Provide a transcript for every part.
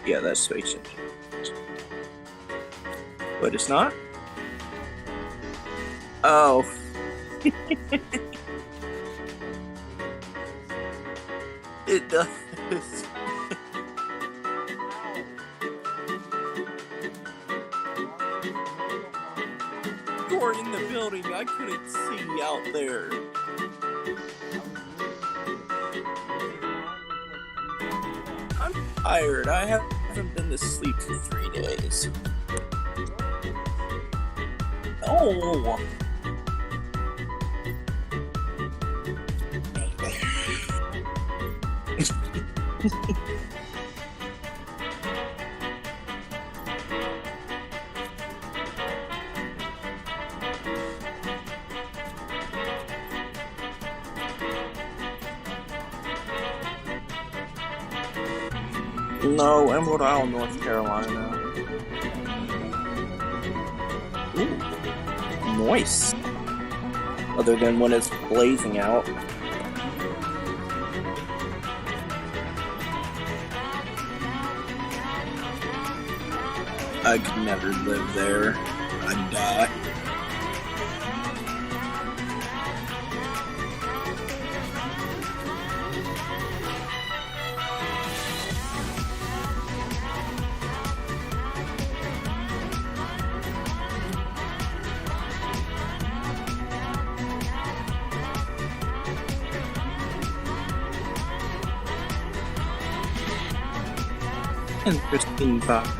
Yeah, that's space engine. But it's not? Oh. It does. You were in the building. I couldn't see out there. I'm tired. I haven't been to sleep for 3 days. Oh. No, Emerald Isle, North Carolina. Ooh, moist. Other than when it's blazing out. I could never live there. I'd die. Interesting vibe.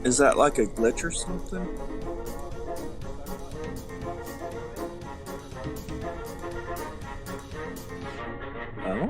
Is that like a glitch or something? Oh.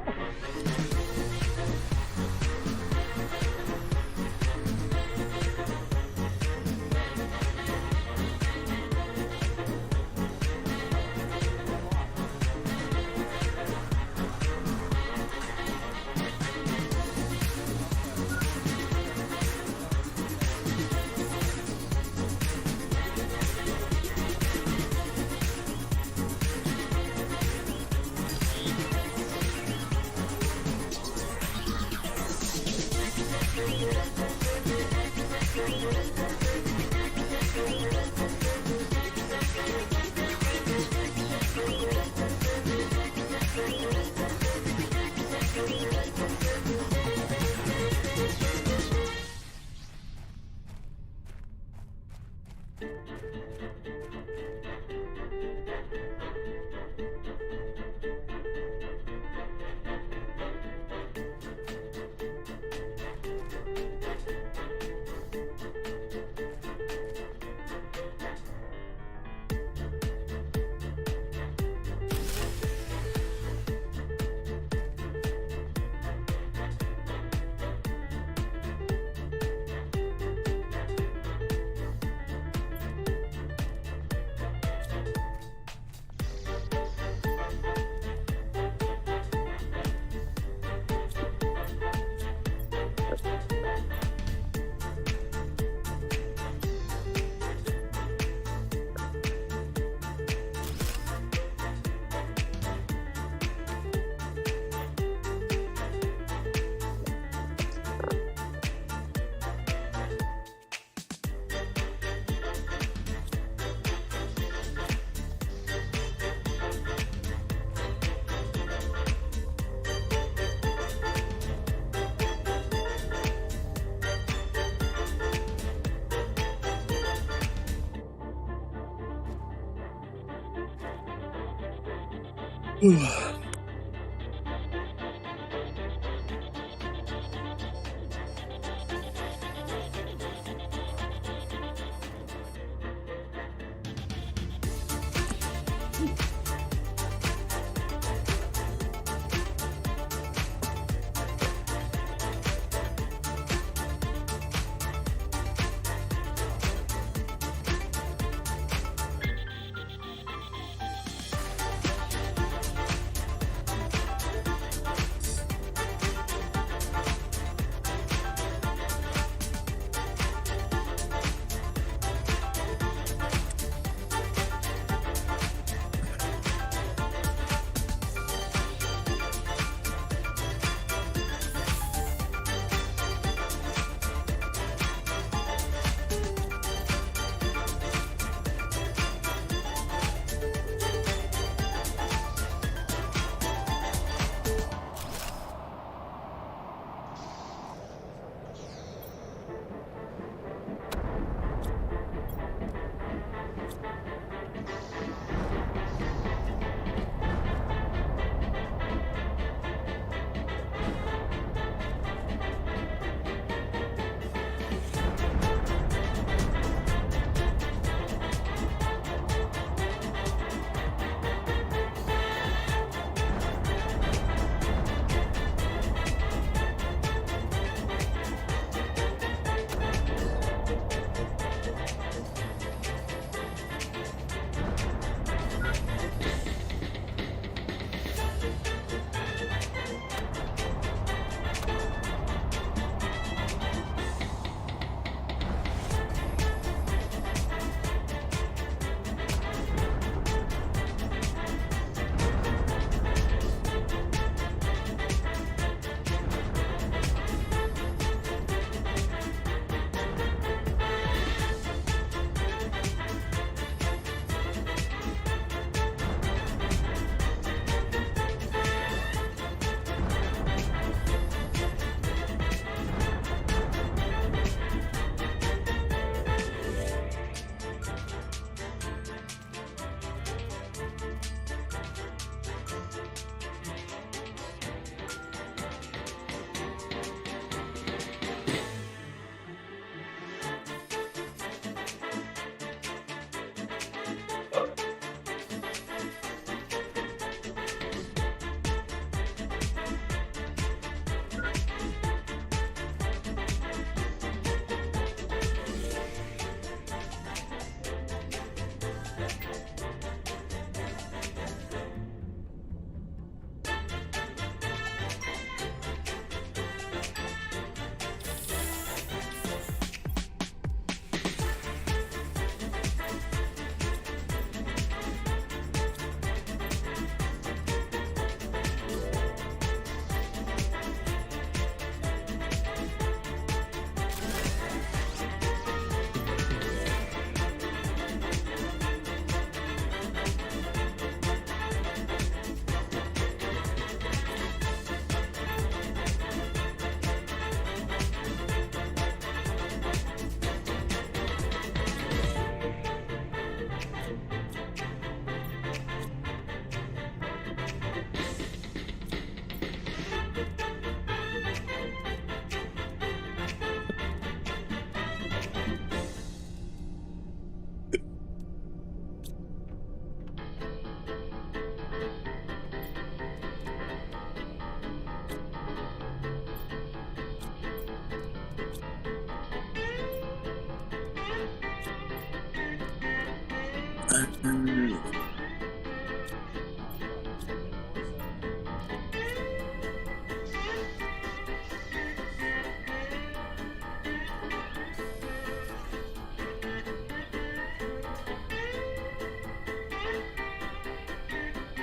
Um,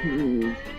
hmm.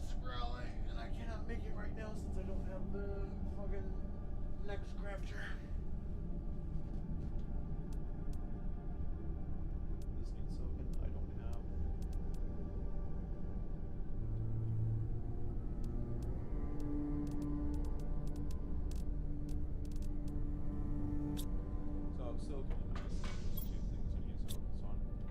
scrolling, and I cannot make it right now since I don't have the fucking neck scratcher. This needs silicon. I don't have. So silicon and ice. There's two things I need to focus on.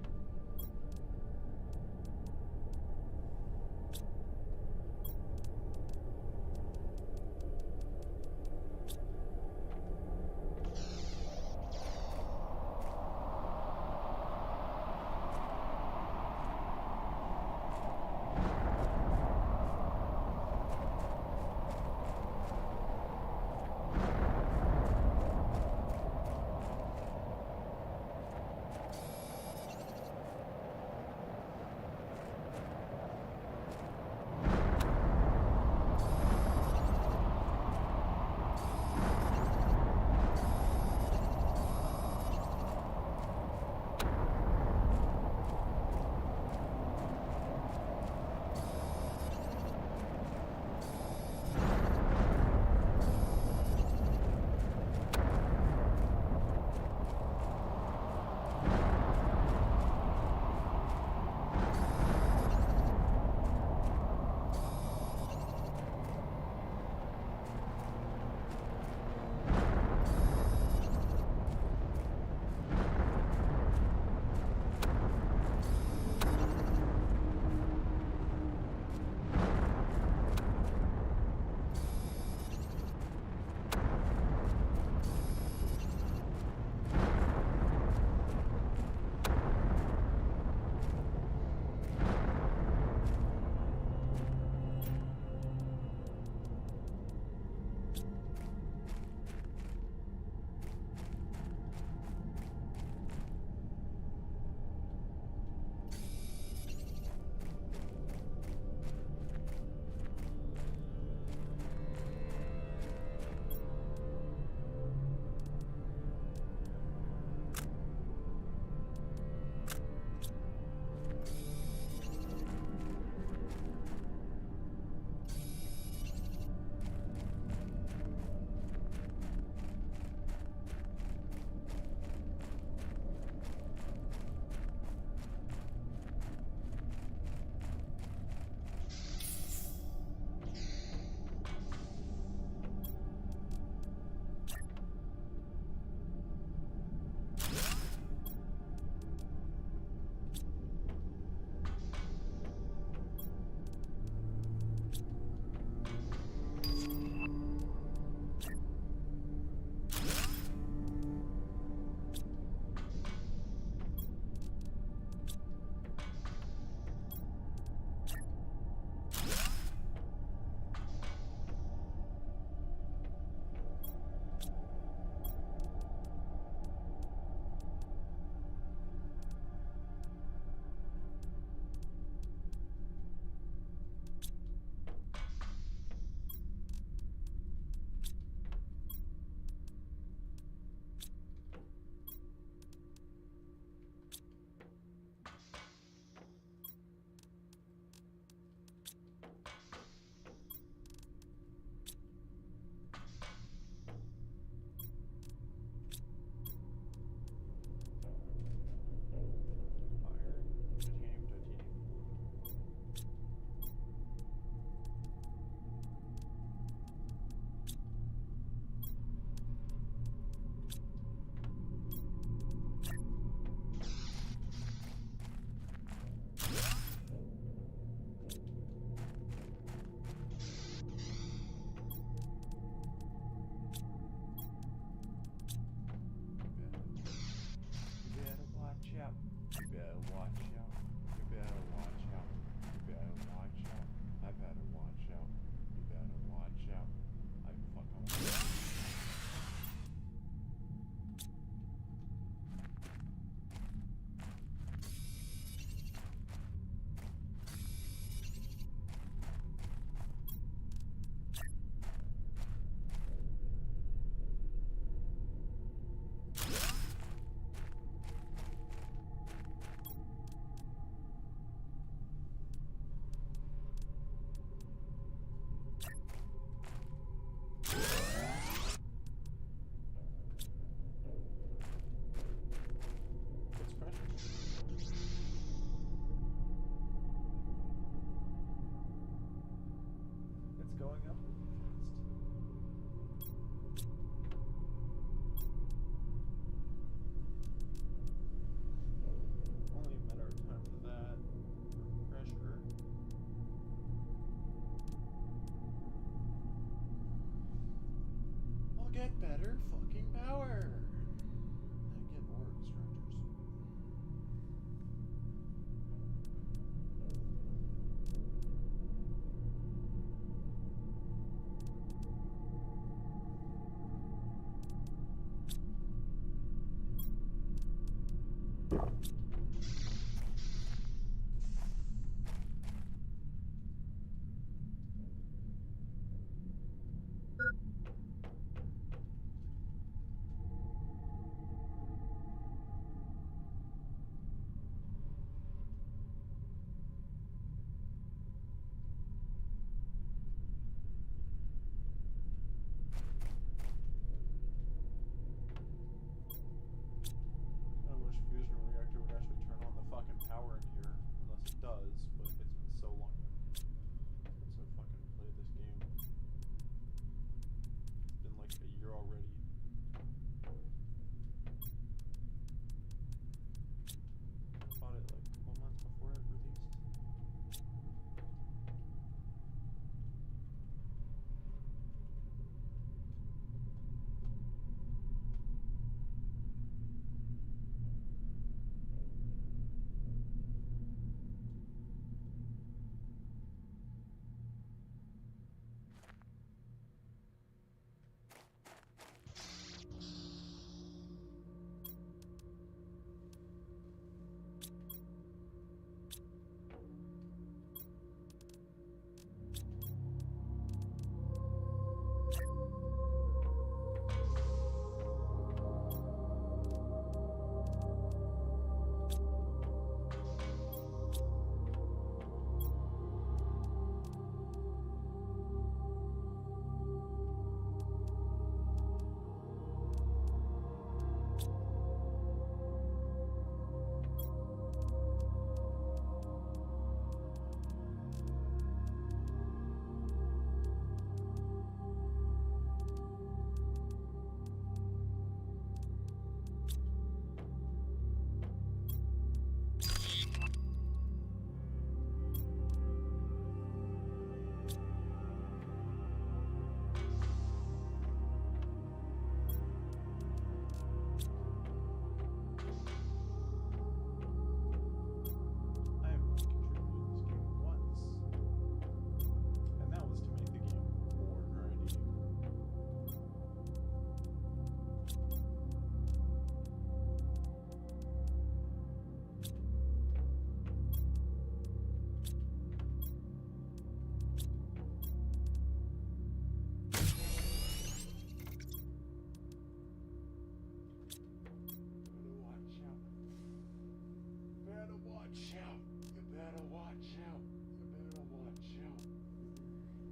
watch out. You better watch out. You better watch out. This silicon,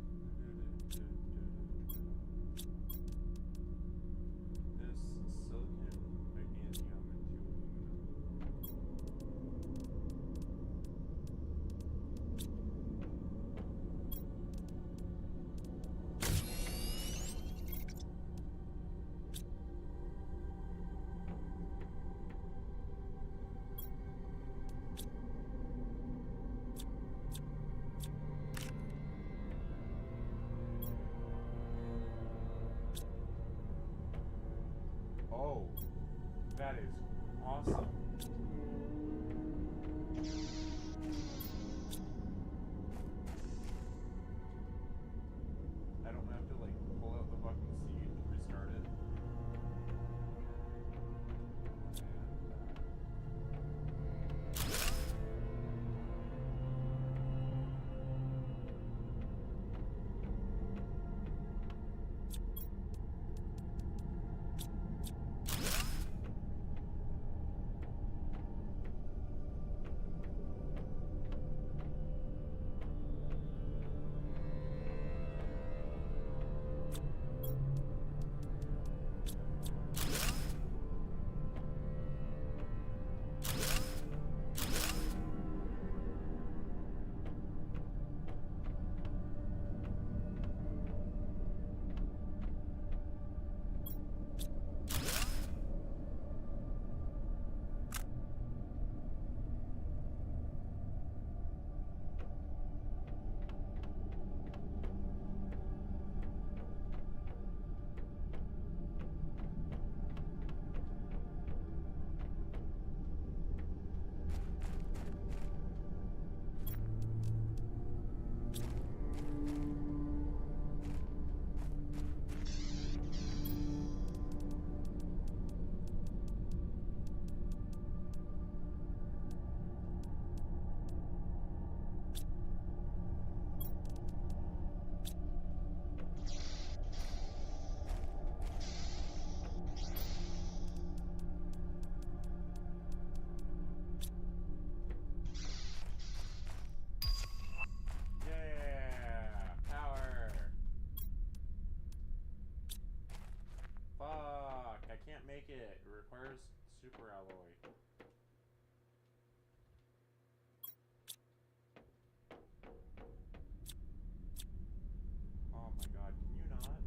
magnesium, and 2 Oh, that is awesome. I don't have to like pull out the fucking seed to restart it. Yeah, power. Fuck, I can't make it. It requires super alloy. Oh my god, can you not?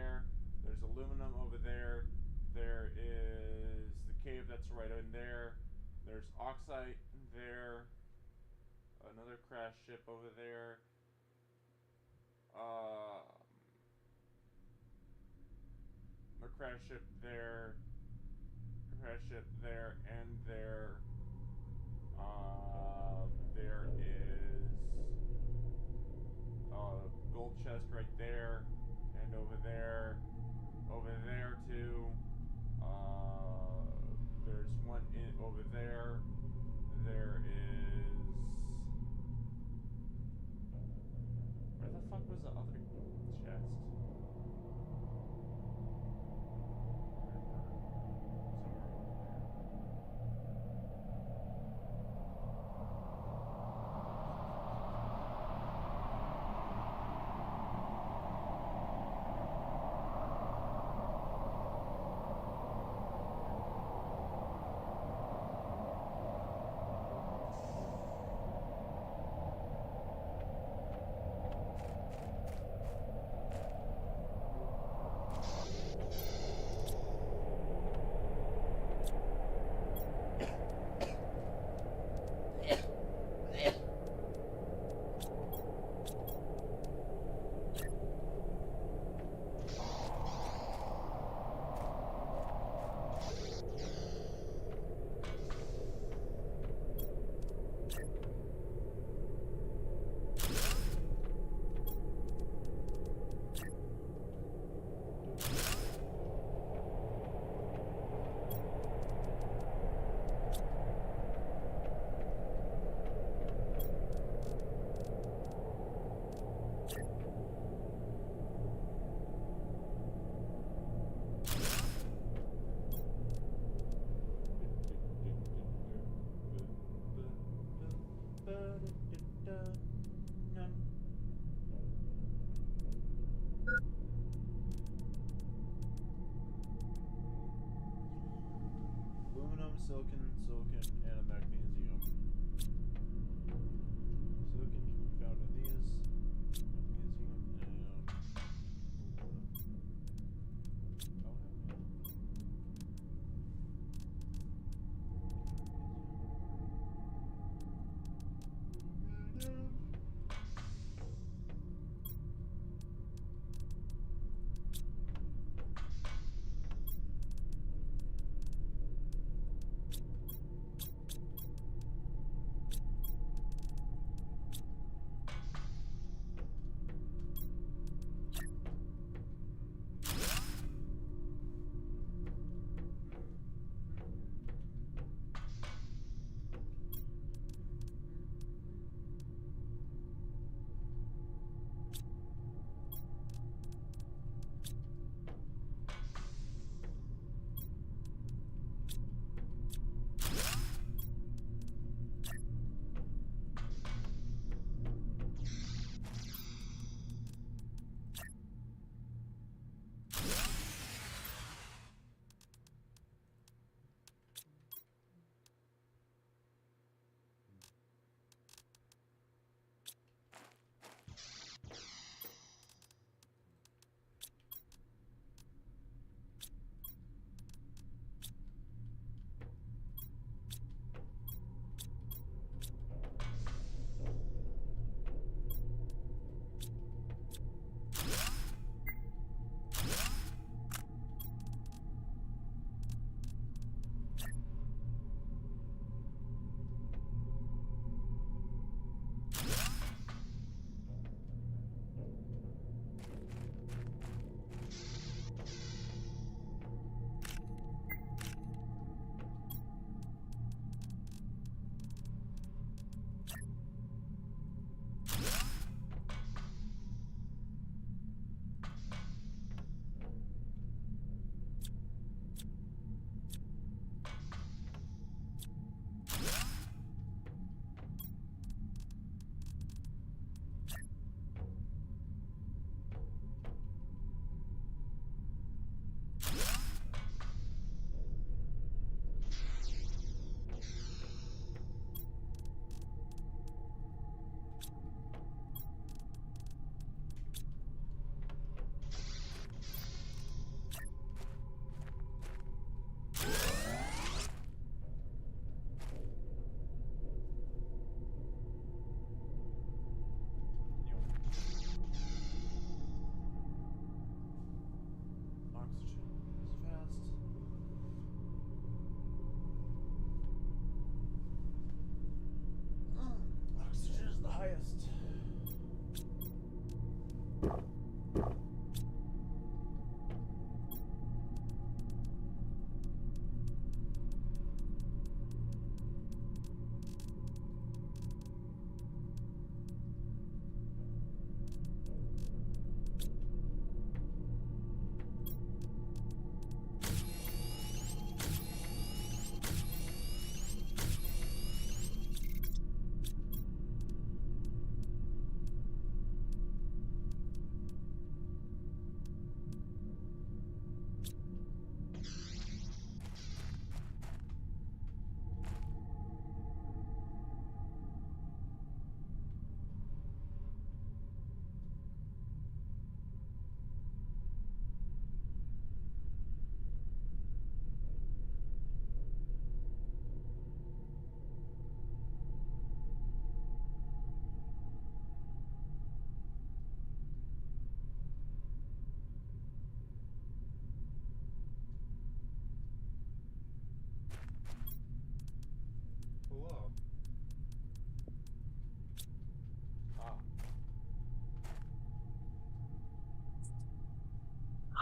there. There's aluminum over there. There is the cave that's right in there. There's oxide there. Another crash ship over there. A crash ship there. A crash ship there and there. There is a gold chest right there, and over there too. There's one over there. There is. Where the fuck was the other chest? Aluminum, silicon, and a magnesium. Silicon can be found in these. Magnesium and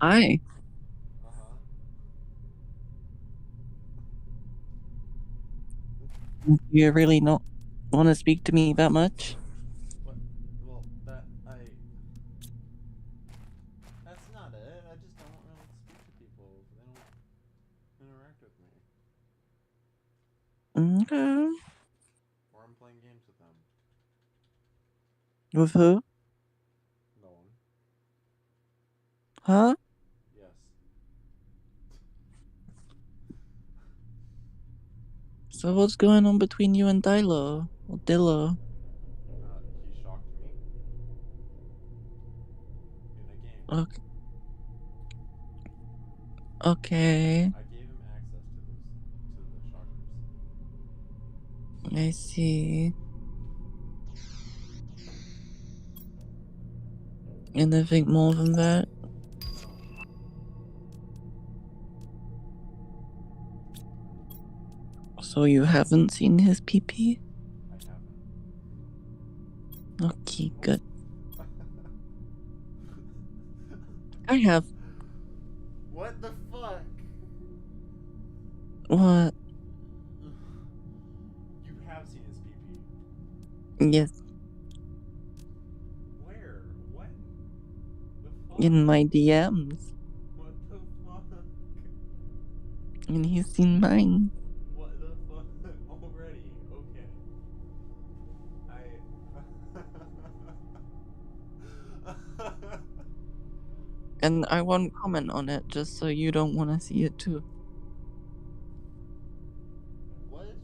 Hi. Uh-huh. Do you really not want to speak to me that much? What? Well, that's not it. I just don't really speak to people. They don't interact with me. Okay. Or I'm playing games with them. With who? No one. Huh? Yes. So what's going on between you and Dilo? Or Dillo? He shocked me in a game. Okay. Okay. I gave him access to the shockers. I see. Anything more than that? No, So you haven't seen his PP? I haven't. Okay, good. I have. What the fuck? What? You have seen his PP. Yes, Where? When? The fuck? in my DMs. What the fuck? And he's seen mine. What the fuck? Already? Okay. I. And I won't comment on it just so you don't want to see it too. What?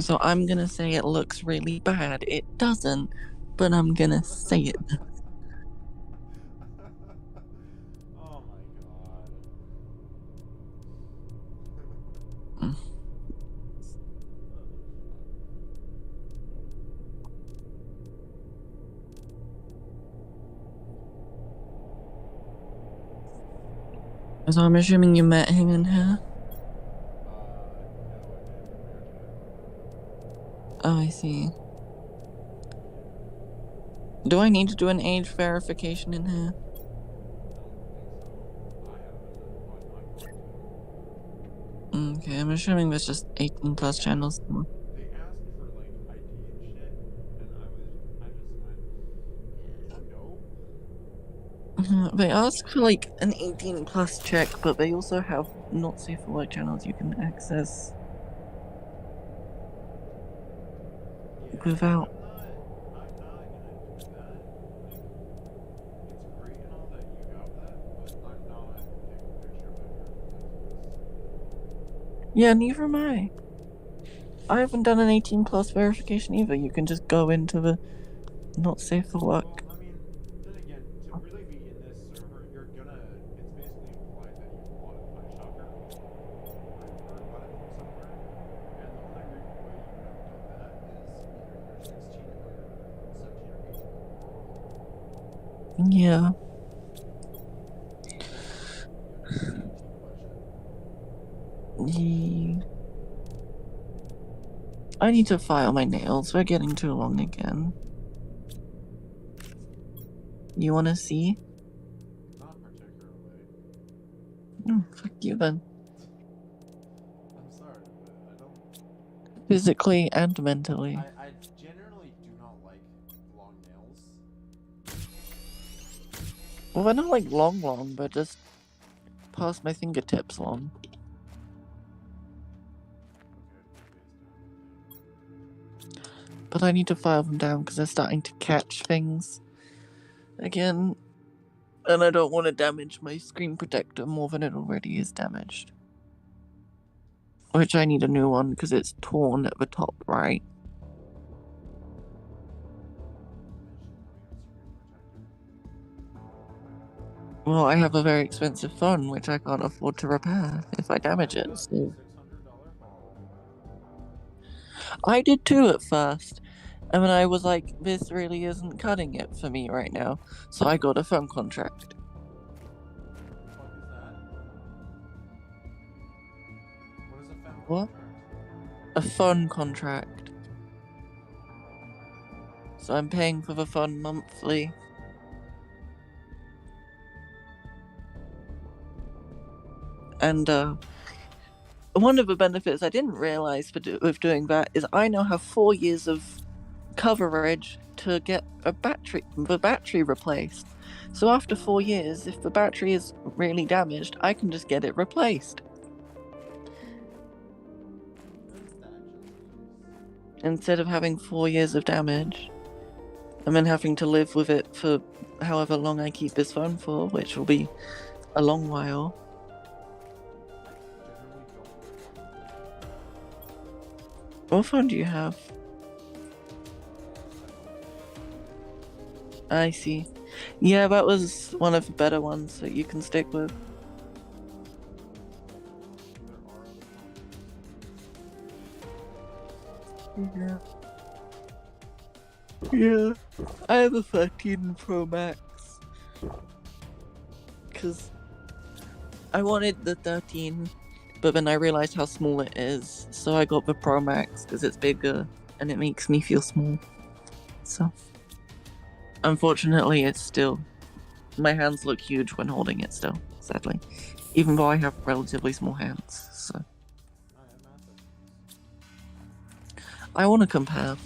So I'm gonna say it looks really bad. It doesn't, but I'm gonna say it. Oh my god. Mm. So I'm assuming you met him in here? Oh, I see. Do I need to do an age verification in here? Okay, I'm assuming there's just 18 plus channels. They asked for like ID and shit, and I just went, no. They ask for like an 18 plus check, but they also have not safe for work channels you can access Yeah, without. I'm not gonna do that. Like, it's great and all that you got that, but I'm not taking a picture of my driver's license. Yeah, neither am I. I haven't done an 18 plus verification either. You can just go into the not safe for work. Well, I mean, then again, to really be in this server, it's basically implied that you bought a shocker, or you heard about it from somewhere, and the only way you would have done that is either you're 16 or 17 or 18. Yeah. I need to file my nails. They're getting too long again. You want to see? Not particularly. Oh, fuck you then. I'm sorry, but I don't. Physically and mentally. I generally do not like long nails. Well, they're not like long, but just past my fingertips long. But I need to file them down because they're starting to catch things again. And I don't want to damage my screen protector more than it already is damaged. Which I need a new one because it's torn at the top right. Well, I have a very expensive phone which I can't afford to repair if I damage it. So I did too at first. And then I was like, this really isn't cutting it for me right now. So I got a phone contract. What? A phone contract. So I'm paying for the phone monthly. And one of the benefits I didn't realize with doing that is I now have 4 years of coverage to get the battery replaced. So after 4 years, if the battery is really damaged, I can just get it replaced instead of having 4 years of damage and then having to live with it for however long I keep this phone for, which will be a long while. What phone do you have? I see. Yeah, that was one of the better ones that you can stick with. Yeah. Yeah. I have a 13 Pro Max. Because I wanted the 13, but then I realized how small it is. So I got the Pro Max because it's bigger and it makes me feel small. So, unfortunately, it's still... my hands look huge when holding it still, sadly. Even though I have relatively small hands, so... I want to compare.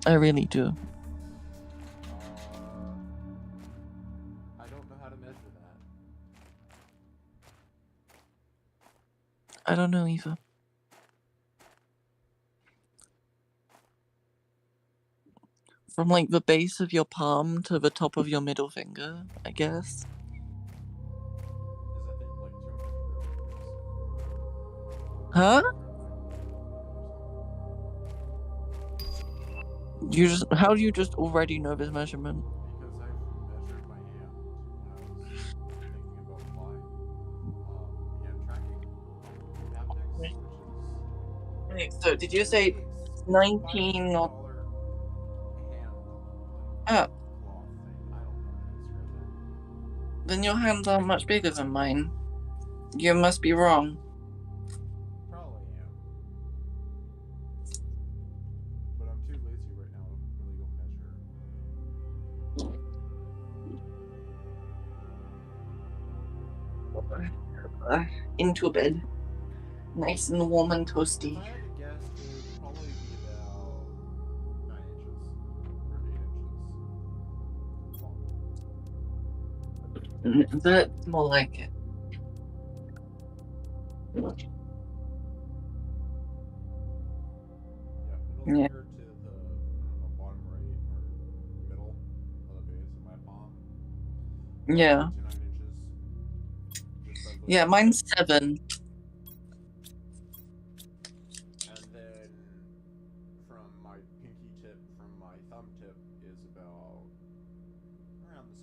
I really do. I don't know how to measure that. I don't know either. From like the base of your palm to the top of your middle finger, I guess. Huh? How do you just already know this measurement? Because I've measured my hand when I was thinking about flying. Hand tracking, haptics, which is... Wait, so did you say 19 or... hand Ah, cloth thing. I don't know how to describe it. then your hands aren't much bigger than mine. You must be wrong. Probably am. But I'm too lazy right now to really go measure. Into bed. Nice and warm and If toasty. I had to guess, it would probably be about 9 inches or 8 inches long. That's more like it. Yeah, middle Yeah. finger to the, I don't know, bottom right or middle of the base of my palm. Yeah. 8 to 9 inches. Just by looking Yeah, at mine's it. 7. And then from my pinky tip, from my thumb tip is about around the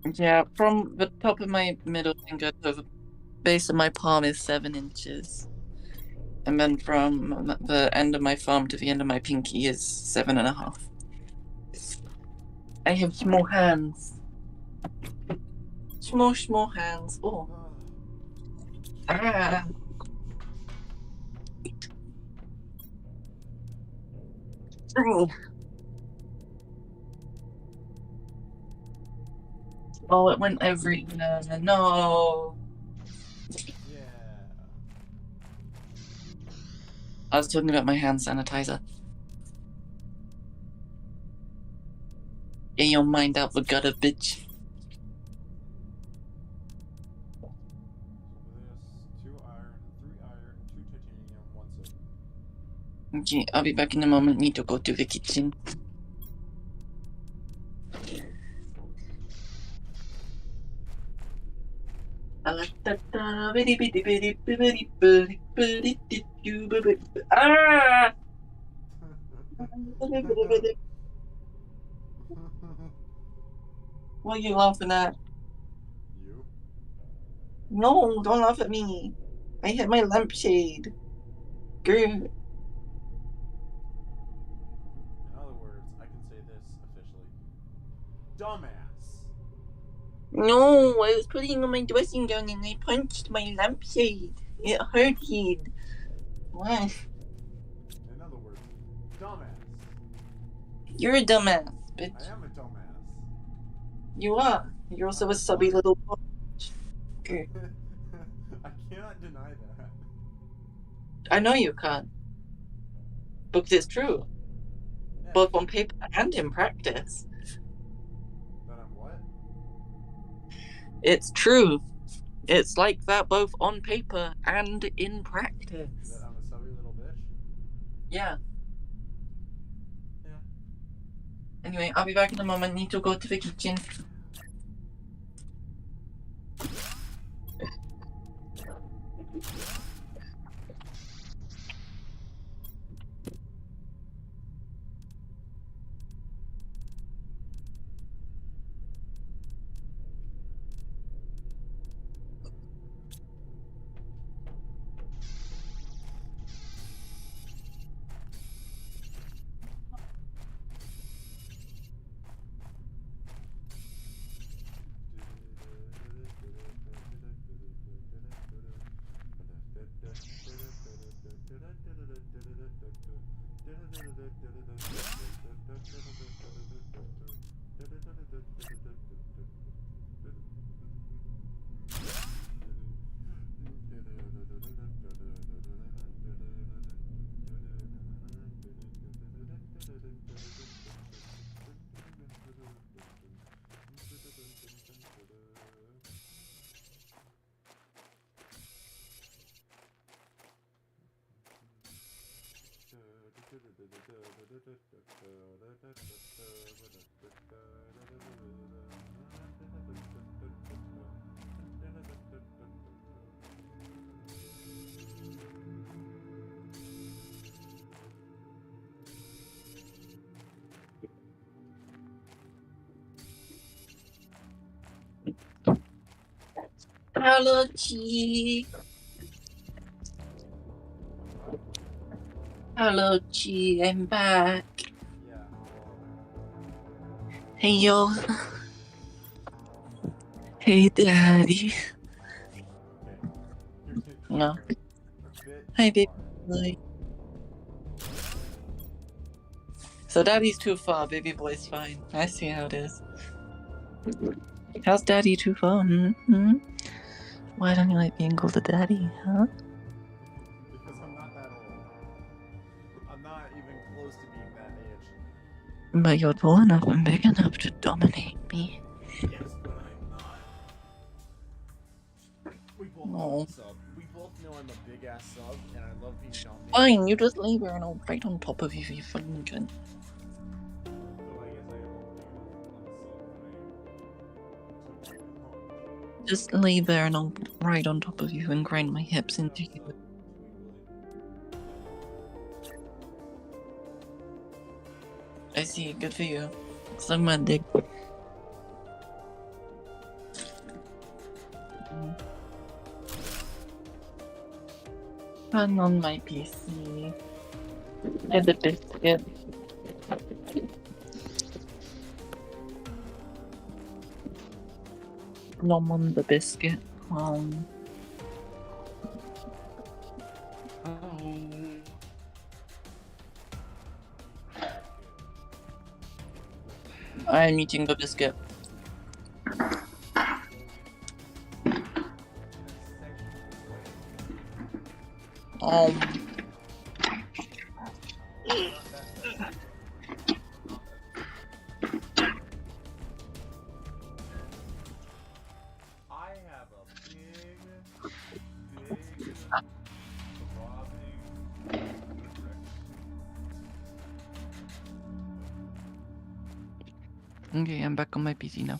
same. Yeah, from the top of my middle finger to the base of my palm is 7 inches. And then from the end of my thumb to the end of my pinky is 7.5. I have small hands. Small hands. Oh. Ah. Oh, it went everywhere. No. Yeah. I was talking about my hand sanitizer. Get your mind out the gutter, bitch. So there's 2 iron, 3 iron, 2 titanium, 1 silver. Okay, I'll be back in a moment. Need to go to the kitchen. Ah! What are you laughing at? You? No, don't laugh at me. I hit my lampshade. Grr. In other words, I can say this officially. Dumbass! No, I was putting on my dressing gown and I punched my lampshade. It hurted. What? In other words, dumbass. You're a dumbass, I bitch. am a dumbass. You are. You're also a subby little boy. Okay. I cannot deny that. I know you can't. Because it's true. Yeah, Both on paper and in practice. that I'm what? It's true. It's like that both on paper and in That practice. I'm a subby little bitch? Yeah. Yeah. Anyway, I'll be back in a moment. Need to go to the kitchen. Hello, Chi. Hello, Chi. I'm back. Yeah. Hey, yo. Hey, Daddy. Okay. No. A bit Hi, too baby far. boy. So Daddy's too far, baby boy's fine. I see how it is. How's Daddy too far? Hmm? Why don't you like being called a daddy, huh? Because I'm not that old. I'm not even close to being that age. But you're tall enough and big enough to dominate me. Yes, but I'm not. We both know No. I'm a sub. We both know I'm a big ass sub, and I love being dominated. Fine, you just lay there and I'll right on top of you, you fucking cunt. Though I guess I am only big enough of a sub that I Just lay there and I'll right on top of you and grind my hips into you. I see, good for you. Suck my dick. Turn on my PC. Get the biscuit. Nom on the biscuit. I'm eating the biscuit. I have a big, throbbing Okay, I'm back on my PC now.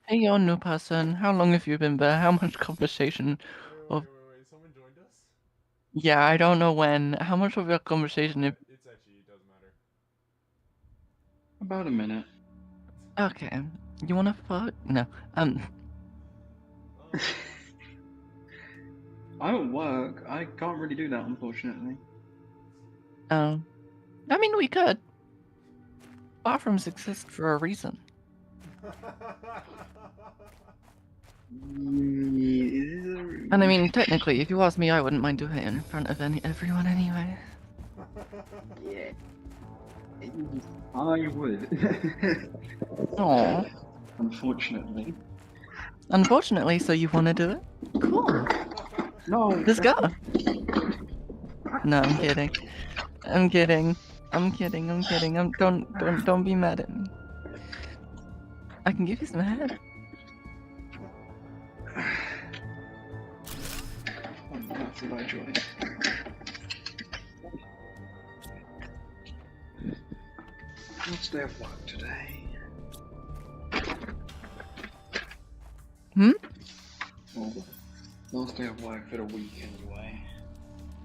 Hey, yo, new person. How long have you been there? How much conversation? Wait. Someone joined us? Yeah, I don't know when. How much of your conversation? It's etchy, it doesn't matter. About a minute. Okay. You wanna fuck? No. I don't work. I can't really do that, unfortunately. I mean, we could. Bathrooms exist for a reason. And I mean, technically, if you ask me, I wouldn't mind doing it in front of everyone anyway. Yeah. I would. Aw. Unfortunately. Unfortunately, so you want to do it? Cool. No. Let's go. No, I'm kidding. I'm kidding. I'm kidding. I'm kidding. Don't be mad at me. I can give you some head. That's my choice. Last day of work today. Hmm? Well, last day of work for the week anyway.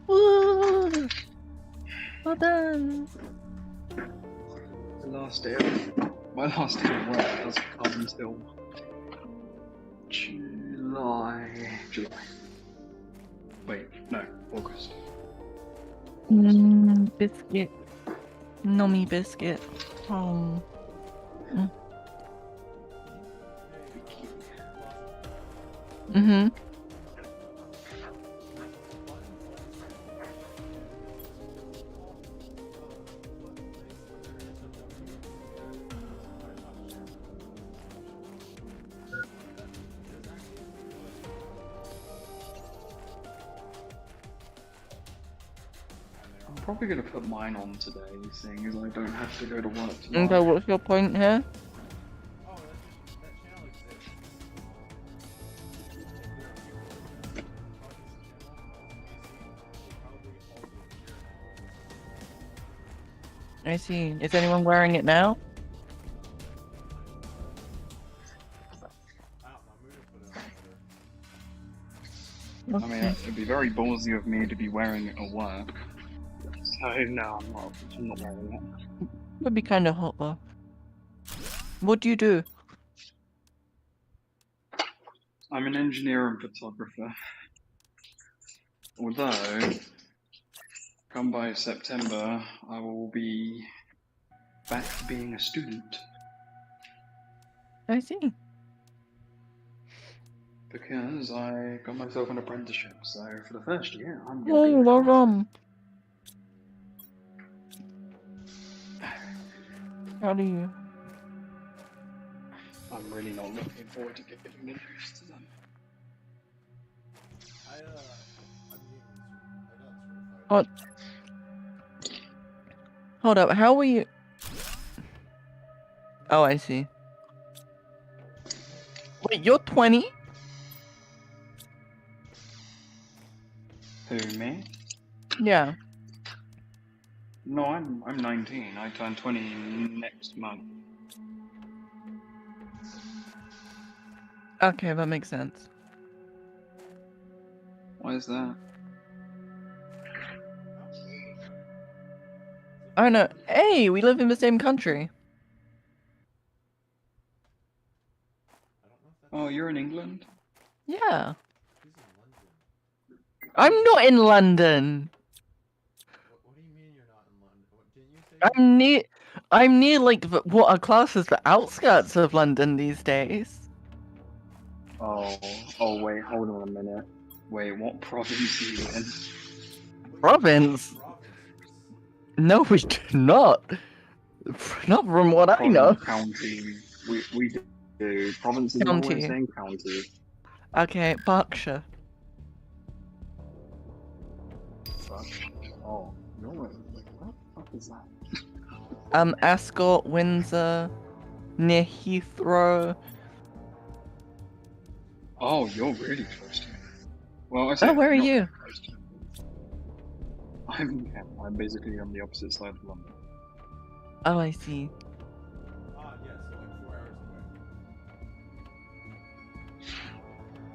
Woo! Well done. The last day of my last day of work doesn't come until July. Wait, no, August. Biscuit. Nommy biscuit. Oh. Mm-hmm. I'm probably gonna put mine on today, seeing as I don't have to go to work Okay, tomorrow. what's your point here? Oh, that channel exists. I see. Is anyone wearing it now? I mean, it'd be very ballsy of me to be wearing it at work. So no, I'm not wearing it. Would be kind of hot though. What do you do? I'm an engineer and photographer. Although, come by September, I will be back to being a student. I see. Because I got myself an apprenticeship, so for the first year, I'm Oh, gonna be well done. How do you? I'm really not looking forward to giving interviews to them. I'm getting certified. What? Hold up. How were you? Oh, I see. Wait, you're 20? Who, me? Yeah. No, I'm 19. I turn 20 next month. Okay, that makes sense. Why is that? I know. Hey, we live in the same country. I don't know if that's. Oh, you're in England? Yeah. He's in London. I'm not in London. What do you mean you're not in London? Didn't you say? I'm near like what are classed as the outskirts of London these days. Oh, wait, hold on a minute. Wait, what province are you in? Province? No, we do not. Not from what I know. County. We do. Province is not what County. we're saying county. Okay, Berkshire. Fuck. Oh, no. What the fuck is that? Ascot, Windsor, near Heathrow. Oh, you're really close to me. Well, I say Oh, where are not you? close to me. I'm basically on the opposite side of London. Oh, I see. Ah, yes, so like 4 hours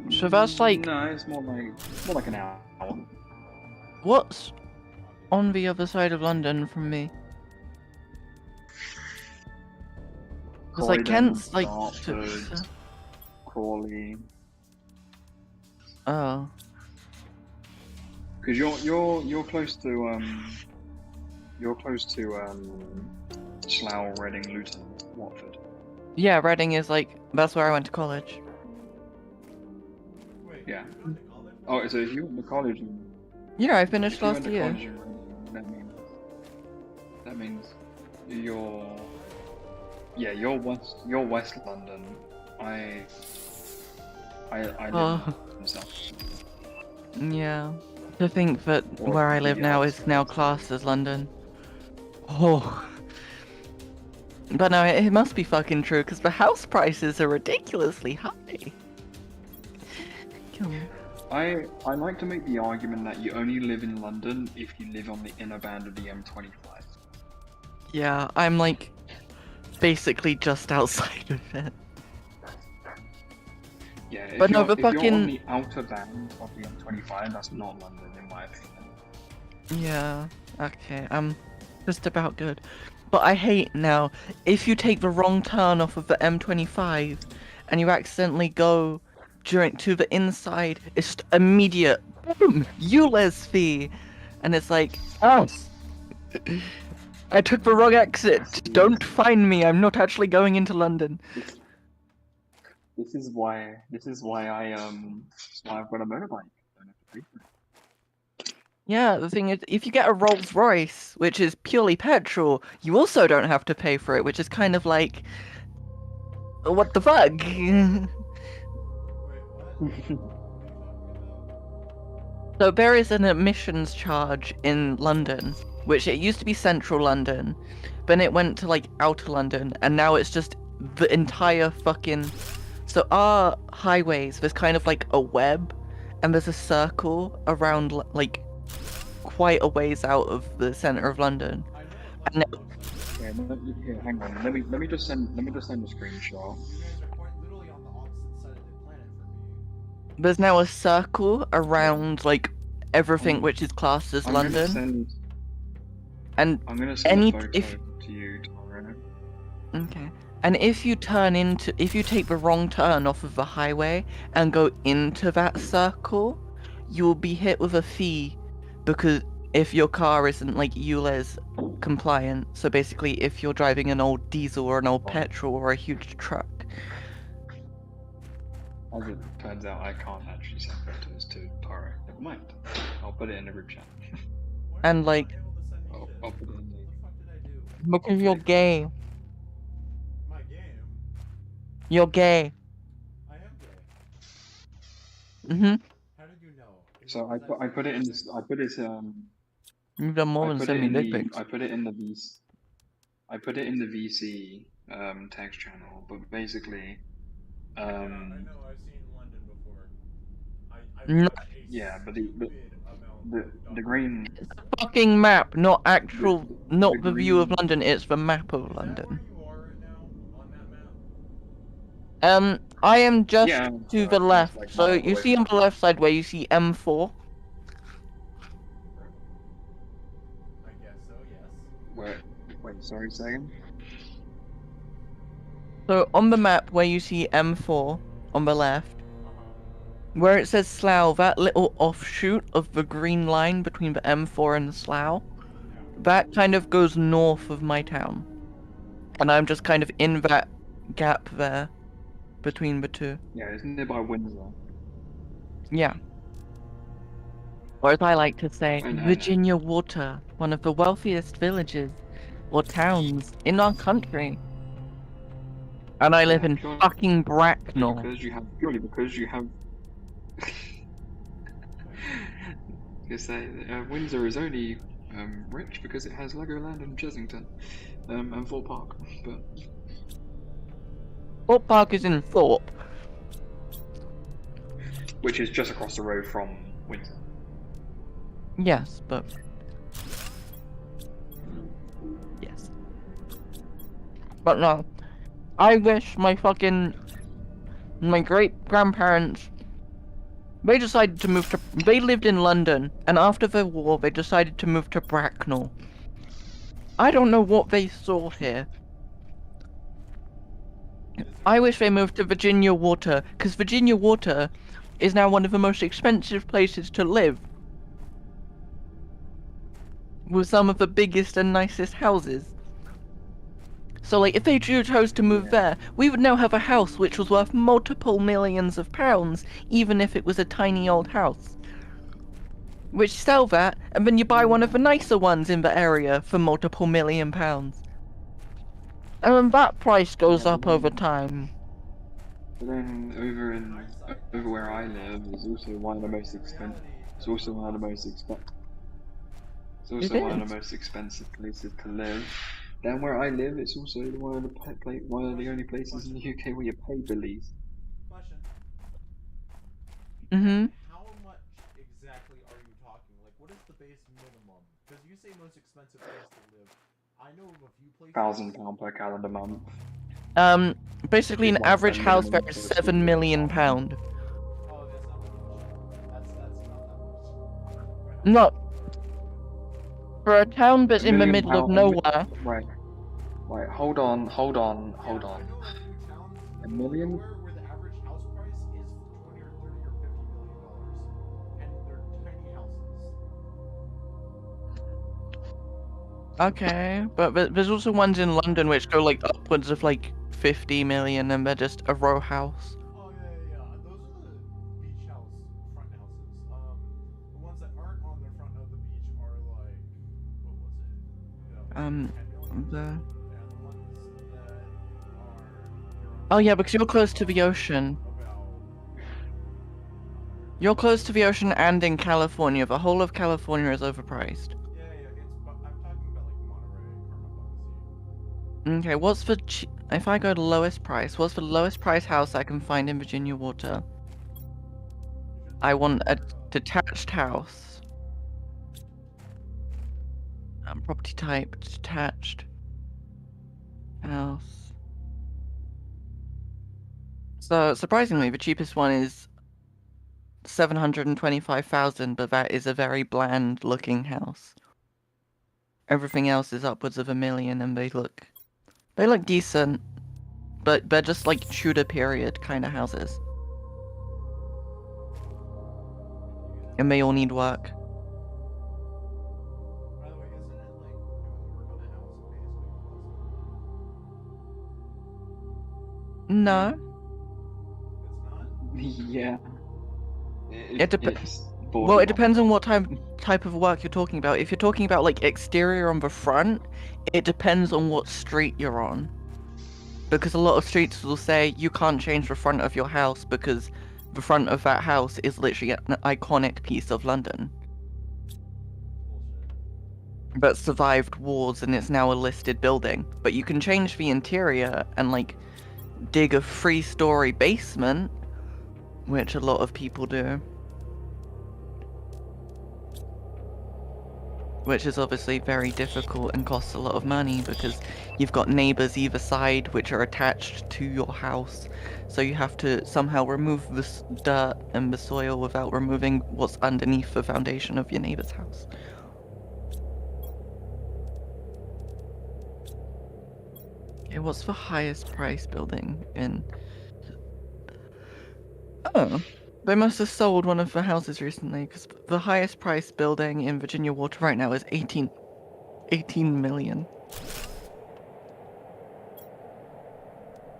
away. So that's like No, it's more like an hour. what's on the other side of London from me? It's like Croydon, Kent's like Dartford, Crawley. Oh. Because you're close to Slough, Reading, Luton, Watford. Yeah, Reading is like that's where I went to college. Wait, Yeah. you went to college? Oh, so if you went to college, Yeah, I if finished you last went to year. college in Reading, that means you're West London. I live Oh. in South. Yeah. To think that Or where I live the now is now outskirts. classed as London. Oh. But no, it must be fucking true because the house prices are ridiculously high. Kill me. I like to make the argument that you only live in London if you live on the inner band of the M25. Yeah, I'm like basically just outside of it. Yeah, But no, the if you're on fucking the outer band of the M25, that's not London in my opinion. yeah. Okay, I'm just about good. But I hate now if you take the wrong turn off of the M25 and you accidentally go to the inside, it's just immediate boom, ULEZ fee, and it's like, oh, I took the wrong exit. Don't find me. I'm not actually going into London. This is why I've got a motorbike. I don't have to pay for it. Yeah, the thing is, if you get a Rolls Royce, which is purely petrol, you also don't have to pay for it, which is kind of like, what the fuck? Wait, what? So there is an admissions charge in London, which it used to be central London, then it went to like outer London, and now it's just the entire fucking. So our highways, there's kind of like a web, and there's a circle around like quite a ways out of the center of London. I know And what London looks like. Here, hang on. Let me just send a screenshot. You guys are quite literally on the opposite side of the planet from me. there's now a circle around like everything which is classed as I'm London. And I'm gonna send any a photo if to you tomorrow. okay. And if you take the wrong turn off of the highway and go into that circle, you will be hit with a fee because if your car isn't like ULEZ compliant, so basically if you're driving an old diesel or an old petrol or a huge truck. As it turns out, I can't actually send photos to Taro. Never mind. I'll put it in the group chat. Why And am I like, not able to send you I'll put it in What the fuck did I do? because you're gay. My game? You're gay. I am gay. Mhm. How did you know? So I put it in this. You've done more I than put send it me in dick the. pics. I put it in the VC. I put it in the VC text channel, but basically, I know, I've seen London before. I've No. got a yeah, but stupid amount the of green. It's a fucking map, not actual, not the view of green- London. It's the map of Is that where London. you are right now on that map? I am just Yeah, to so the it's left. like So miles you away see on the left side where you see M4. I guess so, yes. Wait, sorry, second. So on the map where you see M4 on the left, Uh-huh. where it says Slough, that little offshoot of the green line between the M4 and the Slough, Yeah. that kind of goes north of my town. And I'm just kind of in that gap there between the two. Yeah, it's nearby Windsor. Yeah. Or as I like to say, I know. Virginia Water, one of the wealthiest villages or towns in our country. And I live Yeah, in purely- fucking Bracknell. Purely because you have. You say Windsor is only rich because it has Legoland and Chessington, and Fort Park, but Fort Park is in Thorpe. which is just across the road from Windsor. Yes, but... Yes. But no. I wish my great-grandparents... They decided to move to... They lived in London, and after the war, they decided to move to Bracknell. I don't know what they saw here. I wish they moved to Virginia Water, because Virginia Water is now one of the most expensive places to live. With some of the biggest and nicest houses. So like, if they chose to move there, we would now have a house which was worth multiple millions of pounds, even if it was a tiny old house. Which sell that, and then you buy one of the nicer ones in the area for multiple £1 million. And that price goes up over time. But then over where I live is also one of the most expensive. It's also one of the most expensive. It's It also one of is. the most expensive places to live. Then where I live, it's also one of the only places in the UK where you pay the least. Question. Mm-hmm. How much exactly are you talking? Like, what is the base minimum? Because you say most expensive place to live. I know of a few places. £1,000 per calendar month. Basically, Is an like the average house there minimum is for a school £7 million. Oh, that's not that much. That's not that much. Not for a town A that's in the million middle of pound. nowhere. Right. Right. Hold on. Hold on. Yeah, Hold I on. know a few towns in A the middle of million. nowhere where the average house price is 20 or 30 or 50 million dollars, and they're tiny houses. Okay, but there's also ones in London which go like upwards of like 50 million, and they're just a row house. Oh yeah. Those are the beach house front houses. The ones that aren't on the front of the beach are like, what was it? 10 million. The And the ones that are near oh our yeah, house because you're close to the ocean. about You're close to the ocean and in California. The whole of California is overpriced. yeah. I'm talking about like Monterey, Carmel, Buckasee. Okay, what's the if I go to lowest price? What's the lowest price house I can find in Virginia Water? You should I look want a for detached house. Property type detached house. So surprisingly, the cheapest one is 725,000, but that is a very bland looking house. Everything else is upwards of 1 million, and they look decent, but they're just like Tudor period kind of houses, and they all need work. By the way, isn't it like doing work on a house basically No, impossible? It's not. Yeah. it depends. It's Well, it borderline. depends on what type of work you're talking about. If you're talking about like exterior on the front, it depends on what street you're on. Because a lot of streets will say you can't change the front of your house because the front of that house is literally an iconic piece of London Bullshit. that survived wars and it's now a listed building. But you can change the interior and like dig a 3-story basement, which a lot of people do. Which is obviously very difficult and costs a lot of money because you've got neighbors either side which are attached to your house. So you have to somehow remove the dirt and the soil without removing what's underneath the foundation of your neighbor's house. Okay, what's the highest price building in... Oh, they must have sold one of the houses recently because the highest price building in Virginia Water right now is 18 million.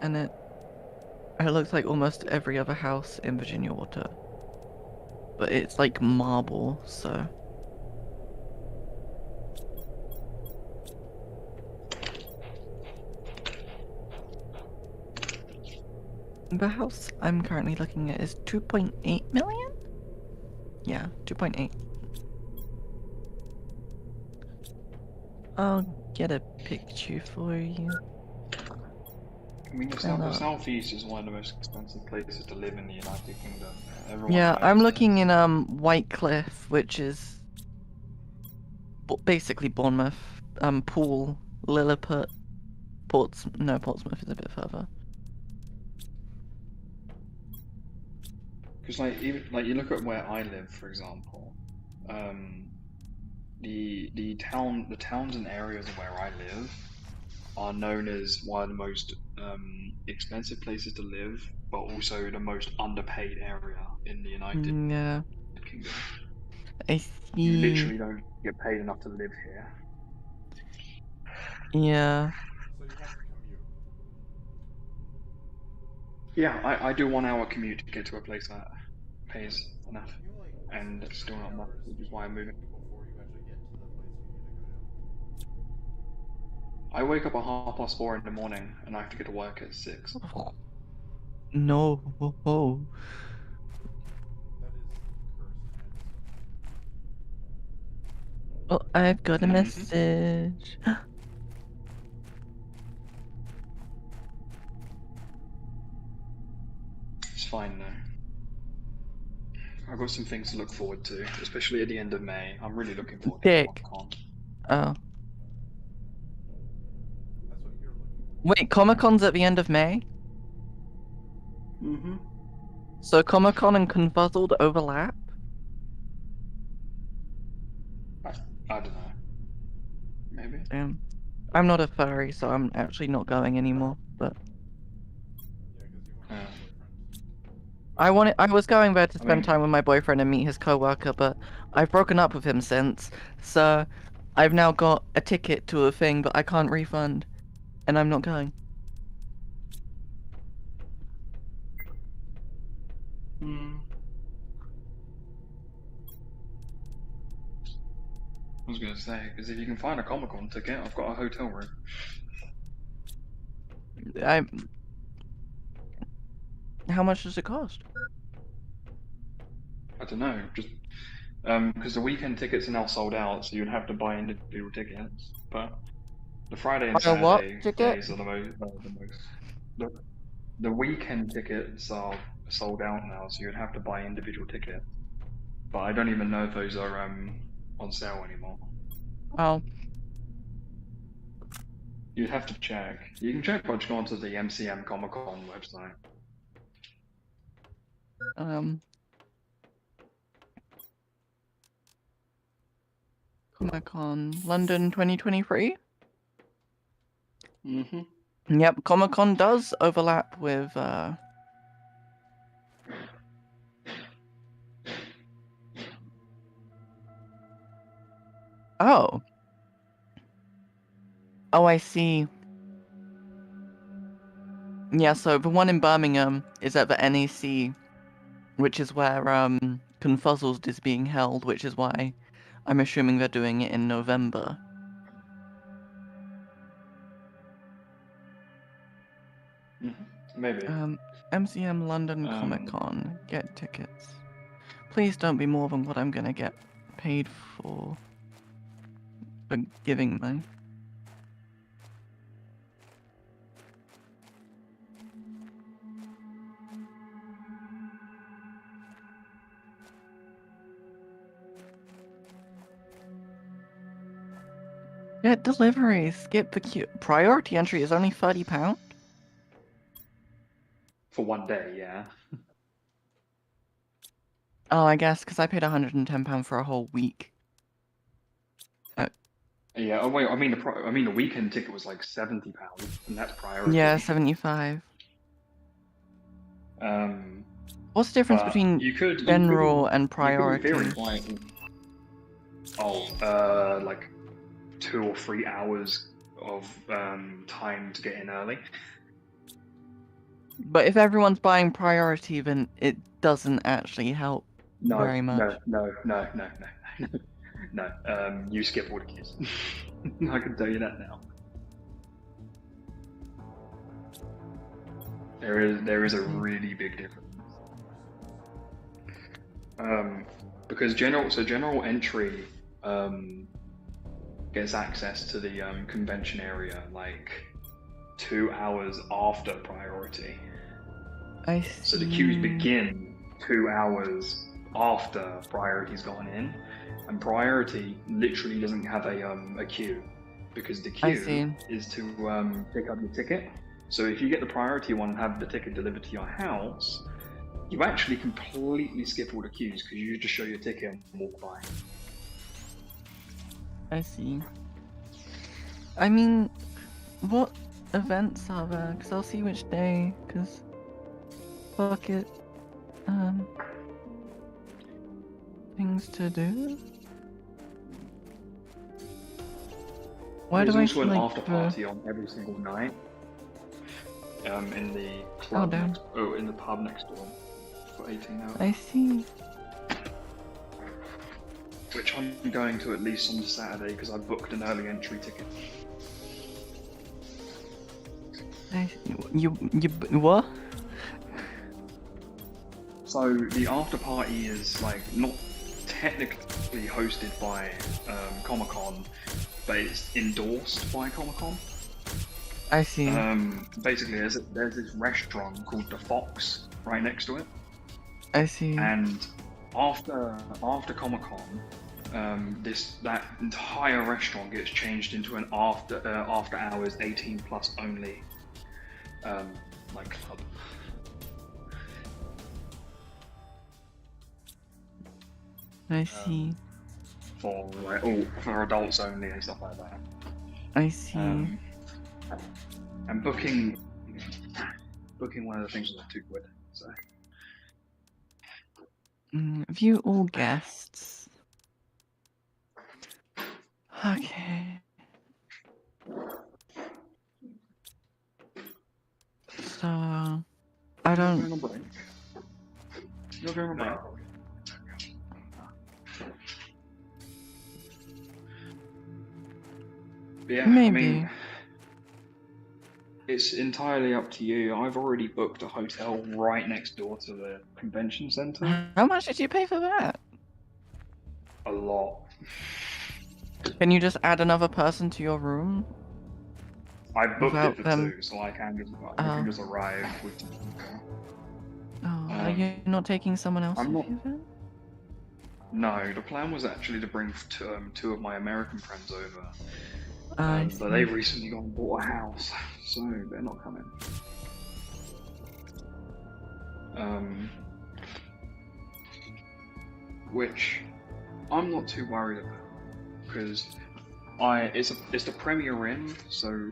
And it looks like almost every other house in Virginia Water. But it's like marble, so... The house I'm currently looking at is 2.8 million? Yeah, 2.8. I'll get a picture for you. I mean, the southeast is one of the most expensive places to live in the United Kingdom. Everyone Yeah, knows I'm this. looking in Whitecliff, which is basically Bournemouth, Poole, Lilliput, Portsmouth is a bit further. Because even you look at where I live, for example, the towns and areas where I live are known as one of the most expensive places to live, but also the most underpaid area in the United Yeah, Kingdom. I You see. literally don't get paid enough to live here. Yeah. So you have to commute. Yeah, I do 1 hour commute to get to a place that pays enough, You like and spend it's still 3 not enough, hours which is why I'm moving. commuting before you actually get to the place you need to go to. I wake up at 4:30 in the morning, and I have to get to work at 6. No. That is cursed heads. Oh, I've got a Mhm. message. It's fine though. I've got some things to look forward to, especially at the end of May. I'm really looking forward to Dick. Comic-Con. Oh. That's what you're looking for. Wait, Comic-Con's at the end of May? Mm-hmm. So Comic-Con and Confuzzled overlap? I don't know. Maybe. I'm not a furry, so I'm actually not going anymore, but... Yeah, because you want Yeah. a boyfriend. I was going there to I spend mean- time with my boyfriend and meet his co-worker, but I've broken up with him since, so I've now got a ticket to a thing, but I can't refund, and I'm not going. Hmm. I was gonna say, because if you can find a Comic-Con ticket, I've got a hotel room. How much does it cost? I don't know, just because the weekend tickets are now sold out, so you'd have to buy individual tickets. But the Friday and Buy a what Saturday ticket? days are the most. The weekend tickets are sold out now, so you'd have to buy individual tickets. But I don't even know if those are on sale anymore. Oh, You'd have to check. You can check by just going to the MCM Comic Con website. Comic-Con London 2023? Mm-hmm. Yep, Comic-Con does overlap with, Oh. Oh, I see. Yeah, so the one in Birmingham is at the NEC, which is where, Confuzzled is being held, which is why I'm assuming they're doing it in November. Maybe. MCM London Comic-Con. Get tickets. Please don't be more than what I'm gonna get paid for giving me. Get deliveries. Skip the queue. Priority entry is only £30. For one day, yeah. Oh, I guess because I paid £110 for a whole week. Yeah. Oh wait. I mean the weekend ticket was like £70, and that's priority. Yeah, 75. What's the difference But between you could general and You priority? could in theory like 2 or 3 hours of time to get in early. But if everyone's buying priority, then it doesn't actually help very much. No. You skip all the queues. I can tell you that now. There is a really big difference. Because general entry gets access to the convention area like 2 hours after priority. I see. So the queues begin 2 hours after priority's gone in, and priority literally doesn't have a queue, because the queue is to pick up your ticket. So if you get the priority one and have the ticket delivered to your house, you actually completely skip all the queues because you just show your ticket and walk by. I see. I mean, what events are there? Because I'll see which day, because fuck it. Things to do? Why There's do I also feel an like after party on every single night. In the club in the pub next door for 18 hours. I see. Which I'm going to at least on Saturday because I booked an early entry ticket. You what? So the after party is like not technically hosted by Comic-Con, but it's endorsed by Comic-Con. I see. Basically, there's this restaurant called the Fox right next to it, I see. and after Comic-Con, that entire restaurant gets changed into an after hours 18 plus only like club. I see. For for adults only and stuff like that. I see. And booking one of the things was like £2. So View all guests. Okay. So I don't. You're going on break. Yeah, Maybe. I mean, it's entirely up to you. I've already booked a hotel right next door to the convention center. How much did you pay for that? A lot. Can you just add another person to your room? I booked Without it for them- 2, so I can just arrive with. Oh, are you not taking someone else I'm with not- you then? No, the plan was actually to bring two of my American friends over. I But they see. recently gone and bought a house, so they're not coming. Which I'm not too worried about, because it's the Premier Inn, so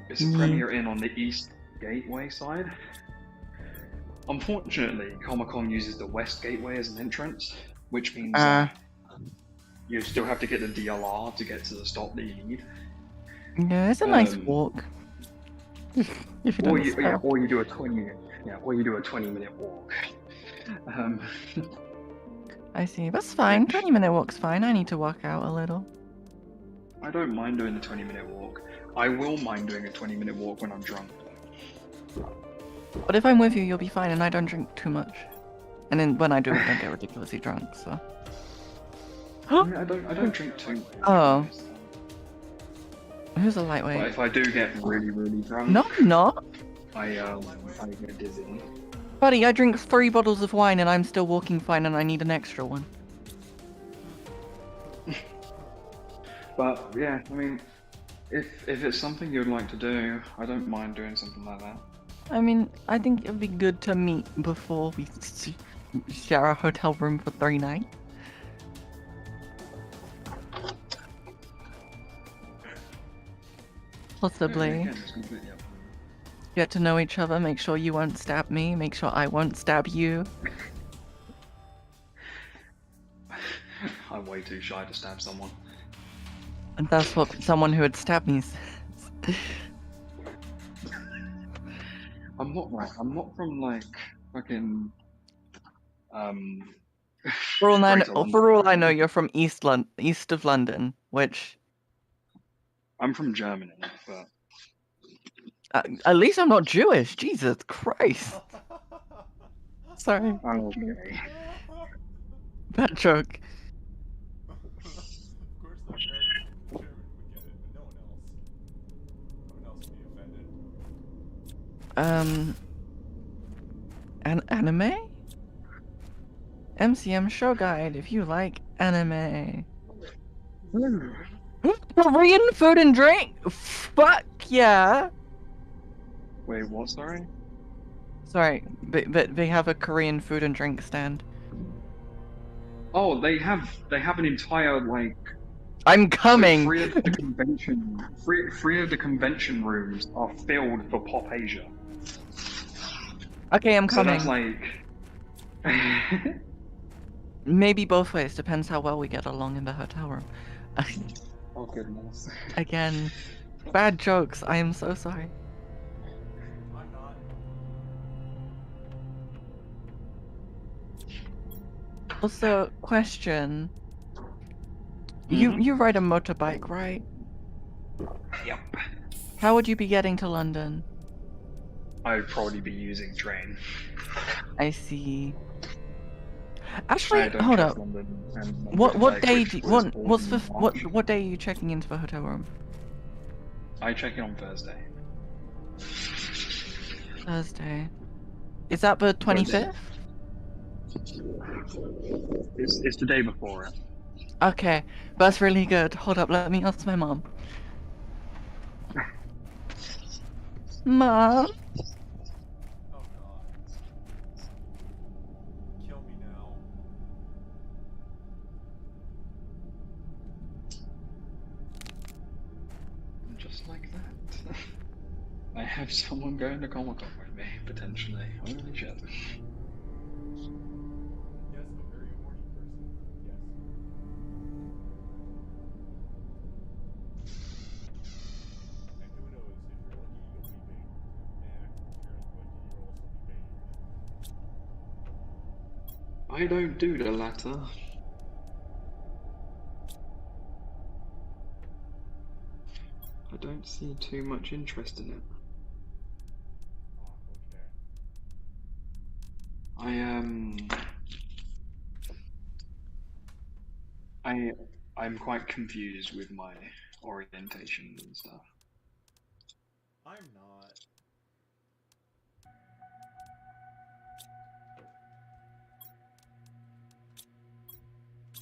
it's a Premier Inn on the East Gateway side. Unfortunately, Comic-Con uses the West Gateway as an entrance, which means you still have to get the DLR to get to the stop that you need. Yeah, it's a nice walk. If you Or don't you stop. or you do a 20-minute walk. I see. That's fine. 20-minute walk's fine. I need to walk out a little. I don't mind doing the 20-minute walk. I will mind doing a 20-minute walk when I'm drunk. But if I'm with you, you'll be fine, and I don't drink too much. And then when I do, I don't get ridiculously drunk. So. I mean, I don't drink too much. Oh. Who's a But lightweight? if I do get really, really drunk, No, I'm not. I get dizzy. Buddy, I drink 3 bottles of wine and I'm still walking fine and I need an extra one. But yeah, I mean, if it's something you'd like to do, I don't mind doing something like that. I mean, I think it'd be good to meet before we share a hotel room for 3 nights. Possibly. Yeah, again, it's completely up to you. Get to know each other, make sure you won't stab me, make sure I won't stab you. I'm way too shy to stab someone. And that's what someone who would stab me says. I'm not from like fucking For all Greater London. I know, you're from east of London, which I'm from Germany, but at least I'm not Jewish. Jesus Christ. Sorry, okay. bad joke. Of course, the American German would get it, but no one else. No one else would be offended. An anime? MCM show guide if you like anime. Korean food and drink? Fuck yeah! Wait, what? Sorry. Sorry, but they have a Korean food and drink stand. Oh, they have an entire like. I'm coming! Three of the convention rooms are filled for Pop Asia. Okay, I'm So coming. that's like. Maybe both ways, depends how well we get along in the hotel room. Oh goodness. Again, bad jokes, I am so sorry. I'm not. Also, question. Mhm. You ride a motorbike, right? Yep. How would you be getting to London? I'd probably be using train. I see. I Actually, don't hold trust up. London and What like day which do was born what's in the March. what day are you checking into the hotel room? I check in on Thursday. Thursday. Is that the So it's 25th? it's the day before it. Okay, that's really good. Hold up, let me ask my mom. Mom? Oh god. Kill me now. Just like that. I have someone going to Comic-Con with me, potentially. Holy shit. Yes, a very horny person. Yes. And who knows, if you're lucky, you'll be baited. And if you're unlucky, you'll also be baited. I don't do the latter. I don't see too much interest in it. Ah, okay. I'm quite confused with my orientation and stuff. I'm not.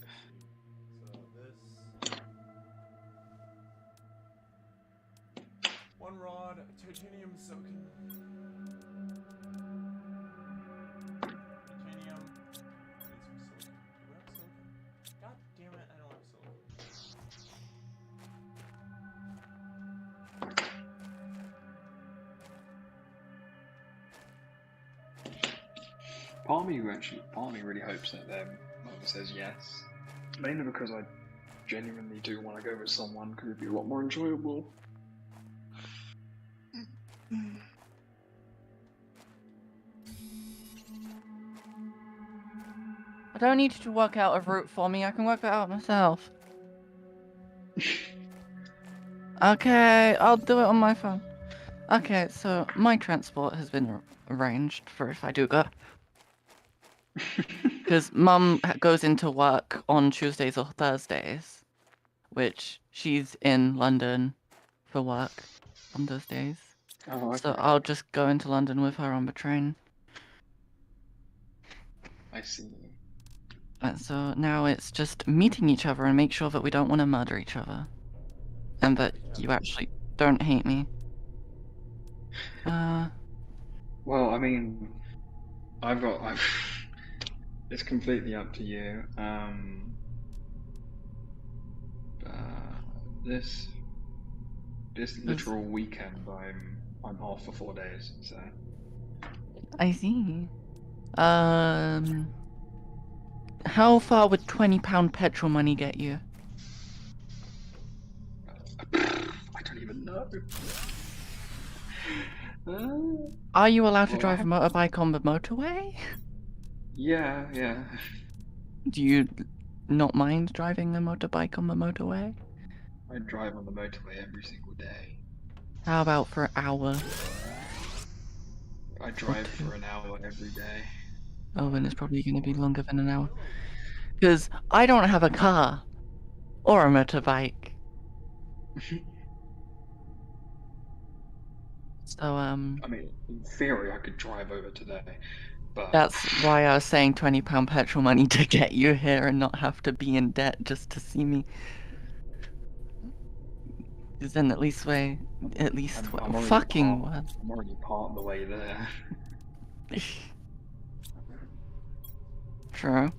Let's see. So this... One rod, titanium soaking. Titanium. Need some silicon. Do I have silicon? God damn it, I don't have silicon. Part of me really hopes that their mother says yes. Mainly because I genuinely do want to go with someone because it'd be a lot more enjoyable. I don't need you to work out a route for me. I can work that out myself. Okay, I'll do it on my phone. Okay, so my transport has been arranged for if I do go. Because Mum goes into work on Tuesdays or Thursdays, which she's in London for work on those days. Oh, So okay. I'll just go into London with her on the train. I see. And so now it's just meeting each other and make sure that we don't want to murder each other. And that you actually don't hate me. Well, I mean, I've it's completely up to you. This literal weekend, I'm off for 4 days, so. I see. How far would £20 petrol money get you? I don't even know. Are you allowed to Well, I drive a motorbike on the motorway? yeah. Do you not mind driving a motorbike on the motorway? I drive on the motorway every single day. How about for an hour? I drive for an hour every day. Oh, then it's probably going to be longer than an hour. Because I don't have a car or a motorbike. So, I mean, in theory, I could drive over today, but that's why I was saying £20 petrol money to get you here and not have to be in debt just to see me. Because then at least I'm already fucking part, what? I'm already part of the way there. True.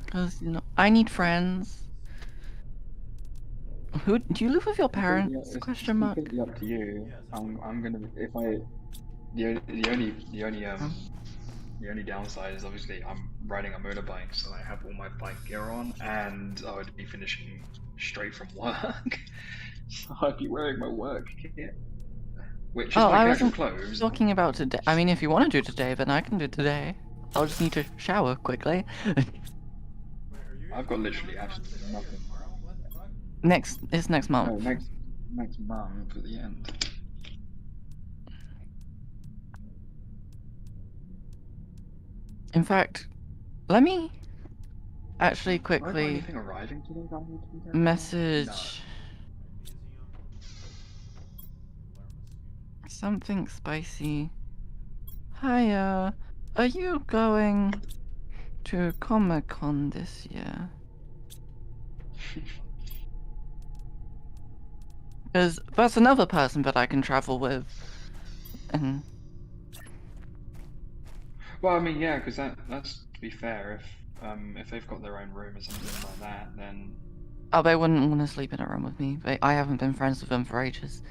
Because, I need friends. Who do you live with your parents? It's Question mark. completely up to you. I'm gonna if I the only downside is obviously I'm riding a motorbike, so I have all my bike gear on, and I would be finishing straight from work, so I'd be wearing my work kit, which is my I casual wasn't clothes. talking about today. I mean, if you want to do today, then I can do today. I'll just need to shower quickly. Wait, are you guys I've got doing literally Comic-Con absolutely today or nothing. tomorrow? What the fuck? It's next month. No, next month at the end. In fact, let me actually Have I got quickly anything arriving today that I need to be careful of? message Magnesium. Alarm something spicy. Hiya, are you going to Comic-Con this year? Because that's another person that I can travel with. And Well, I mean, yeah, because that's to be fair. If they've got their own room or something like that, then oh, they wouldn't want to sleep in a room with me. I haven't been friends with them for ages.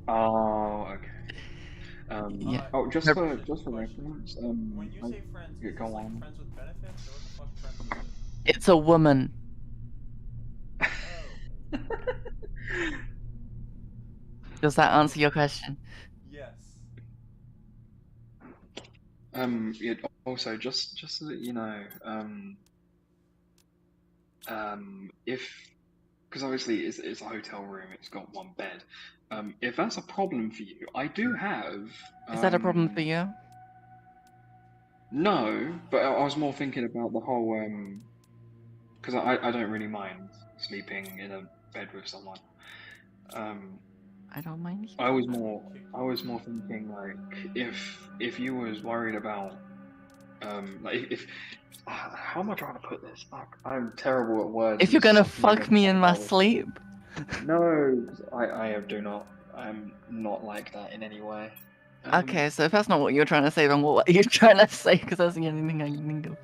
oh, okay. Yeah. Oh, just They're- for Question. reference, When you I, say friends, yeah, is go this like on. friends with benefits, or what the fuck friends is it? It's a woman. Oh. Does that answer your question? Yes. It also just so that you know, if because obviously it's a hotel room, it's got one bed. If that's a problem for you, I do have. Is that a problem for you? No, but I was more thinking about the whole because I don't really mind sleeping in a bed with someone. I don't mind. I was more thinking like if you was worried about like if how am I trying to put this? Fuck, I'm terrible at words. If you're gonna fuck me in my sleep. No, 'cause I do not. I'm not like that in any way. Okay, so if that's not what you're trying to say, then what are you trying to say? Because that's the only thing I can think of.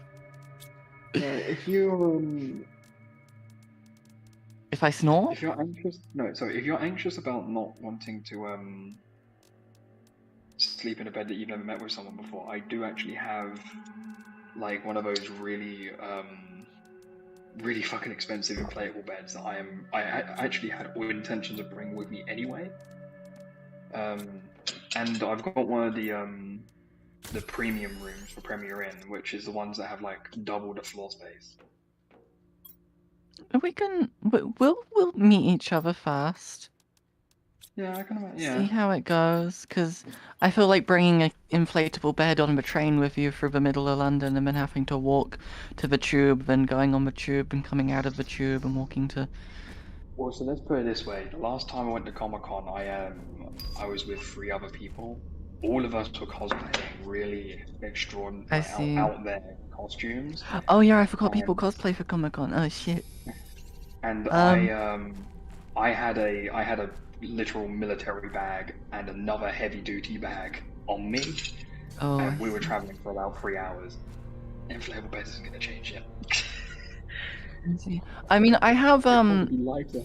If you If I snore? if you're anxious, no, sorry, if you're anxious about not wanting to sleep in a bed that you've never met with someone before, I do actually have like one of those really fucking expensive inflatable beds that I actually had all intentions of bringing with me anyway. And I've got one of the premium rooms for Premier Inn, which is the ones that have like double the floor space. We can. We'll meet each other first. Yeah, I can imagine. See Yeah. how it goes. Because I feel like bringing an inflatable bed on the train with you through the middle of London and then having to walk to the tube, then going on the tube and coming out of the tube and walking to. Well, so let's put it this way. The last time I went to Comic Con, I was with 3 other people. All of us were cosplaying really extraordinary, I see. out there costumes. Oh yeah, I forgot people cosplay for Comic-Con. Oh shit. And I had a literal military bag and another heavy duty bag on me, Oh. and we were traveling for about 3 hours. Inflatable bed isn't going to change yet. I see. I mean, I have It'd be lighter.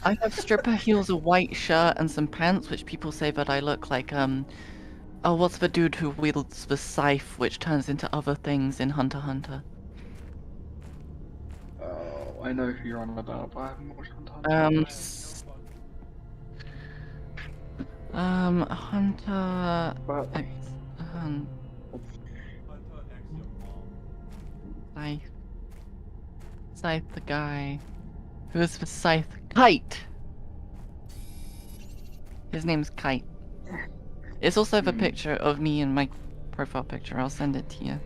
I have stripper heels, a white shirt, and some pants, which people say that I look like oh, what's the dude who wields the scythe, which turns into other things in Hunter x Hunter? Oh, I know who you're on about, but I haven't watched Hunter x Hunter. Hunter But X Scythe. Scythe, the guy. Who's the scythe? Kite! His name's Kite. It's also the picture of me in my profile picture. I'll send it to you.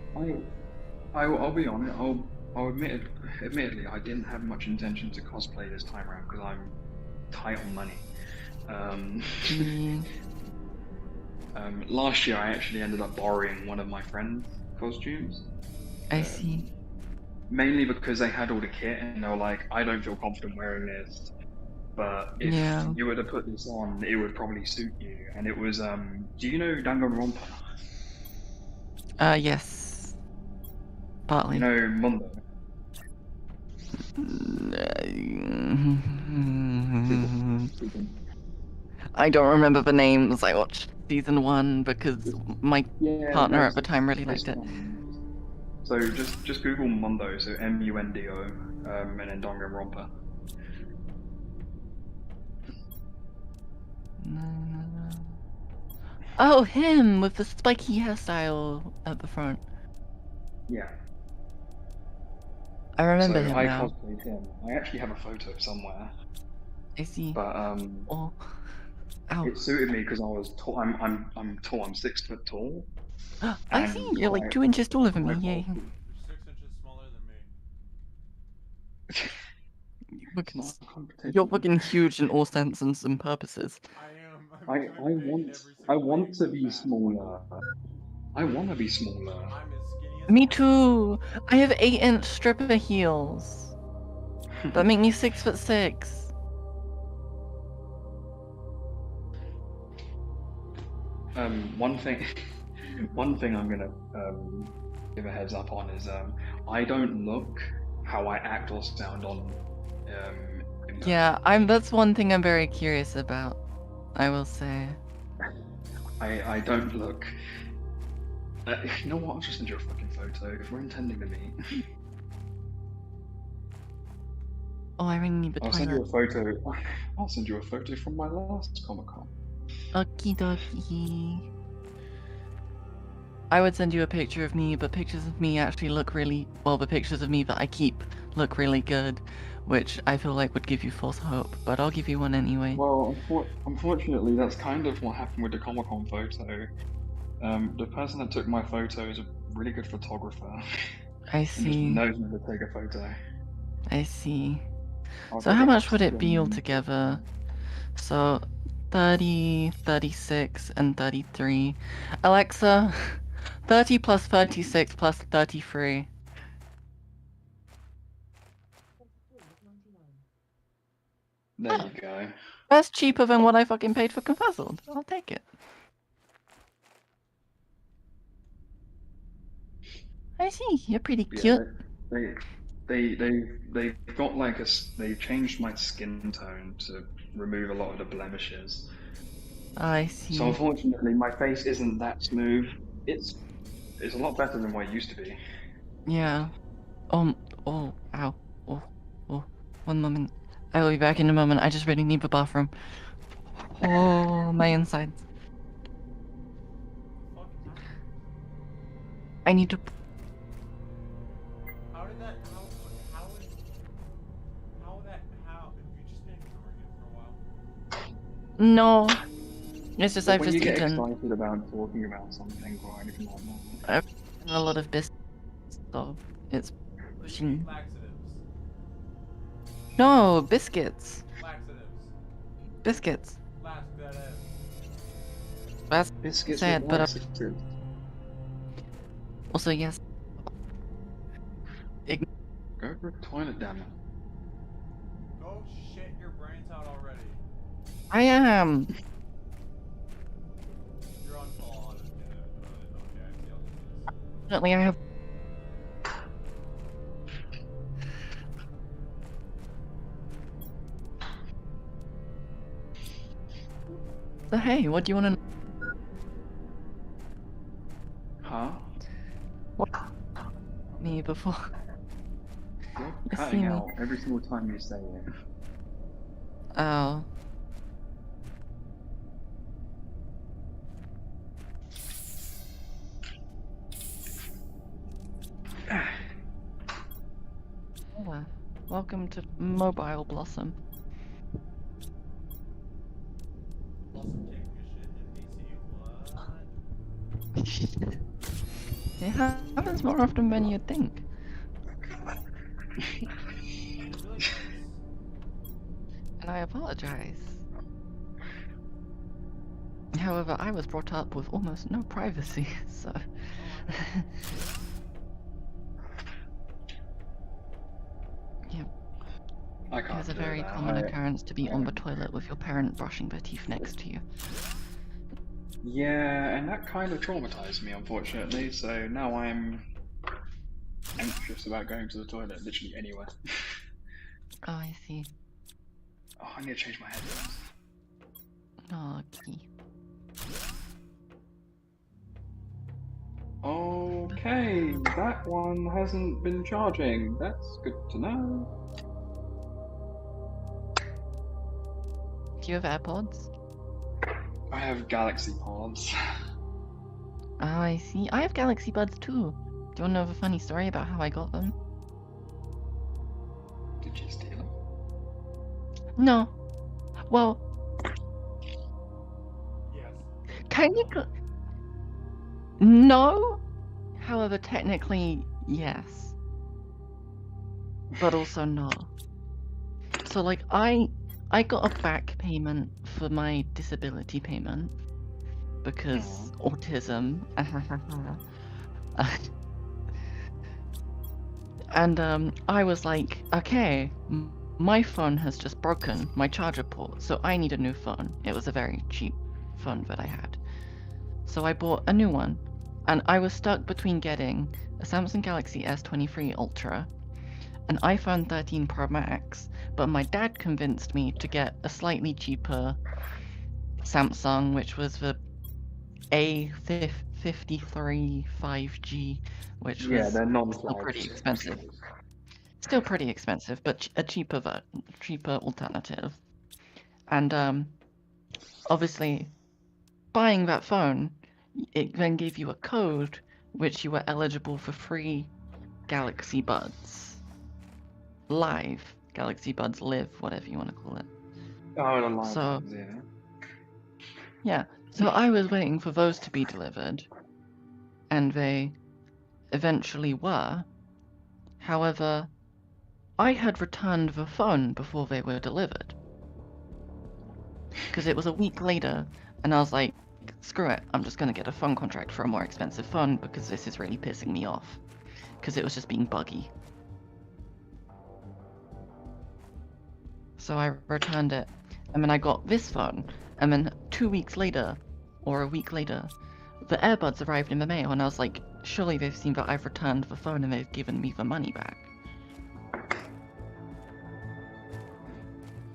I'll be on it. I'll admittedly, I didn't have much intention to cosplay this time around because I'm tight on money. Last year I actually ended up borrowing one of my friend's costumes. I see. Mainly because they had all the kit and they were like, I don't feel confident wearing this, but if you were to put this on, it would probably suit you. And it was, do you know Danganronpa? Yes. Partly. You know Mundo? I don't remember the names. I watched season 1 because my partner at the time really liked it. So just Google Mundo, so Mundo, and then Danganronpa. Oh, him with the spiky hairstyle at the front. Yeah. I remember him I now. cosplayed him. I actually have a photo somewhere. I see. But Oh. Ow. it suited me because I was tall. I'm tall. I'm 6 foot tall. I see, and you're like 2 inches taller than me, quite yay. You're 6 inches smaller than me. It's not a competition. You're fucking huge in all senses and purposes. I am. I I'm big in every I single way want to except be fat. smaller. I want to be smaller. I'm as skinny as Me possible. too! I have 8-inch stripper heels. That make me 6'6". One thing, one thing I'm gonna give a heads up on is I don't look how I act or sound on in person. Yeah, that's one thing I'm very curious about, I will say. I don't look. You know what? I'll just send you a fucking photo if we're intending to meet. Oh, I really need the I'll send you a toilet. photo. I'll send you a photo from my last Comic Con. Okie dokie. I would send you a picture of me, but pictures of me actually look really well. The pictures of me that I keep look really good, which I feel like would give you false hope. But I'll give you one anyway. Well, unfortunately, that's kind of what happened with the Comic Con photo. The person that took my photo is a really good photographer. I and just see. knows when to take a photo. I see. I'll So get how it much would it be from- altogether? So 30, 36, and 33. Alexa, 30 plus 36 plus 33. There you go. That's cheaper than what I fucking paid for Confuzzled. I'll take it. I see. You're pretty Yeah, cute. they've got like they've changed my skin tone to remove a lot of the blemishes. I see. So unfortunately, my face isn't that smooth. It's a lot better than what it used to be. Yeah. Oh, ow. Oh. 1 moment. I will be back in a moment. I just really need the bathroom. Oh, my insides. I need to. How did that? How have you just been ignoring it for a while? No. It's just But I've when just you get eaten excited about talking about something or anything like that, a lot of biscuits, so it's pushing. Laxatives. No, biscuits. Laxatives. Biscuits. Laxatives. That's biscuits sad, with but laxatives. also yes. Go to the toilet, damn it. Go shit your brains out already. I am. You're on call on it. Okay, I see how this is. Definitely, I have. So hey, what do you want to know? Huh? What? Me before? You're see cutting me. out every single time you say it. Oh. Hola. Welcome to Mobile Blossom. Blossom taking a shit in DC. What? It happens more often than you think. It really does. And I apologize. However, I was brought up with almost no privacy, so... Yep. I It can't is a do very that. common occurrence to be on the toilet with your parent brushing their teeth next to you. Yeah, and that kind of traumatized me, unfortunately. So now I'm anxious about going to the toilet, literally anywhere. Oh, I see. Oh, I need to change my headphones. Okay. Okay, that one hasn't been charging. That's good to know. Do you have AirPods? I have Galaxy Pods. Oh, I see. I have Galaxy Buds too. Do you want to know of a funny story about how I got them? Did you steal them? No. Well, Yes. technically, No. However, technically, yes. But also no. So, like, I got a back payment for my disability payment because autism. And I was like, okay, my phone has just broken my charger port, so I need a new phone. It was a very cheap phone that I had. So I bought a new one, and I was stuck between getting a Samsung Galaxy S23 Ultra, an iPhone 13 Pro Max, but my dad convinced me to get a slightly cheaper Samsung, which was the A53 5G, which Yeah, was they're still pretty non-flagship. expensive. Still pretty expensive, but a cheaper alternative. And obviously, buying that phone, it then gave you a code which you were eligible for free Galaxy Buds Live, Galaxy Buds Live, whatever you want to call it. Oh, the live So ones, yeah. yeah, so I was waiting for those to be delivered, and they eventually were. However, I had returned the phone before they were delivered. Because it was a week later, and I was like, screw it, I'm just going to get a phone contract for a more expensive phone because this is really pissing me off. Because it was just being buggy. So I returned it, and then I got this phone, and then 2 weeks later, or a week later, the earbuds arrived in the mail, and I was like, surely they've seen that I've returned the phone and they've given me the money back.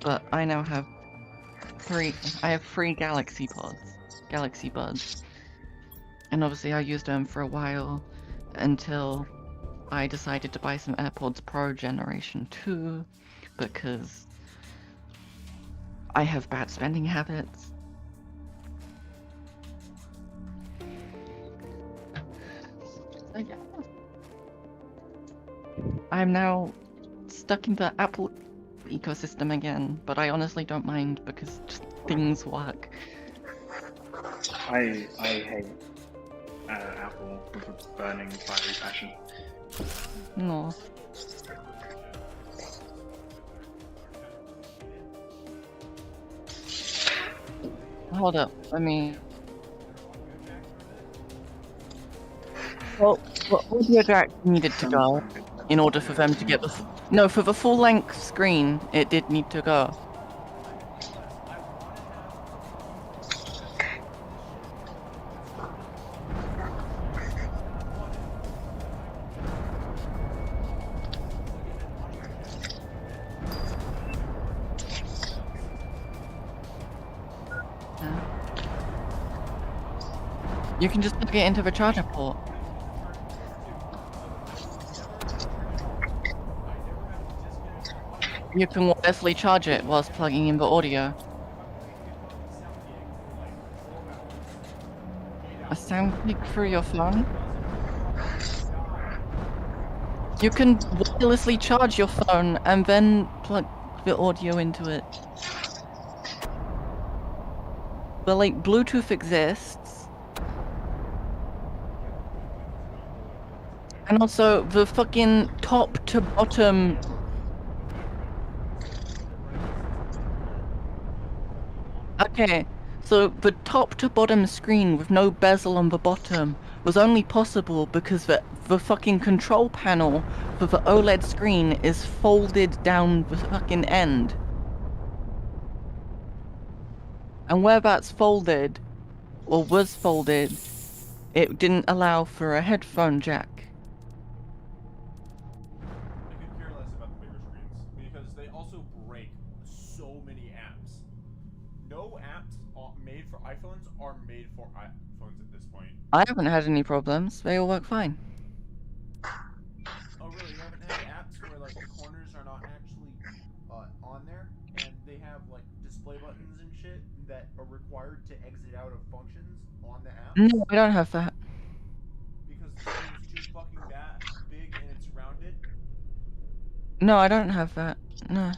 But I now have three Galaxy Buds. And obviously I used them for a while until I decided to buy some AirPods Pro Generation 2 because I have bad spending habits. So yeah. I'm now stuck in the Apple ecosystem again, but I honestly don't mind because just things work. I hate Apple with a burning fiery passion. No. Hold up, let me... Well, audio jack needed to go in order for them to get the... No, for the full-length screen, it did need to go. You can just plug it into the charger port. You can wirelessly charge it whilst plugging in the audio. A sound click through your phone? You can wirelessly charge your phone and then plug the audio into it. But like, Bluetooth exists. And also, the fucking top to bottom... Okay, so the top to bottom screen with no bezel on the bottom was only possible because the fucking control panel for the OLED screen is folded down the fucking end. And where that's folded, or was folded, it didn't allow for a headphone jack. I could care less about the bigger screens because they also break so many apps. No apps made for iPhones are made for iPhones at this point. I haven't had any problems. They all work fine. Oh really? You haven't had apps where like the corners are not actually on there, and they have like display buttons and shit that are required to exit out of functions on the apps? No, I don't have that. Because the screen's too fucking big and it's rounded? No, I don't have that. No.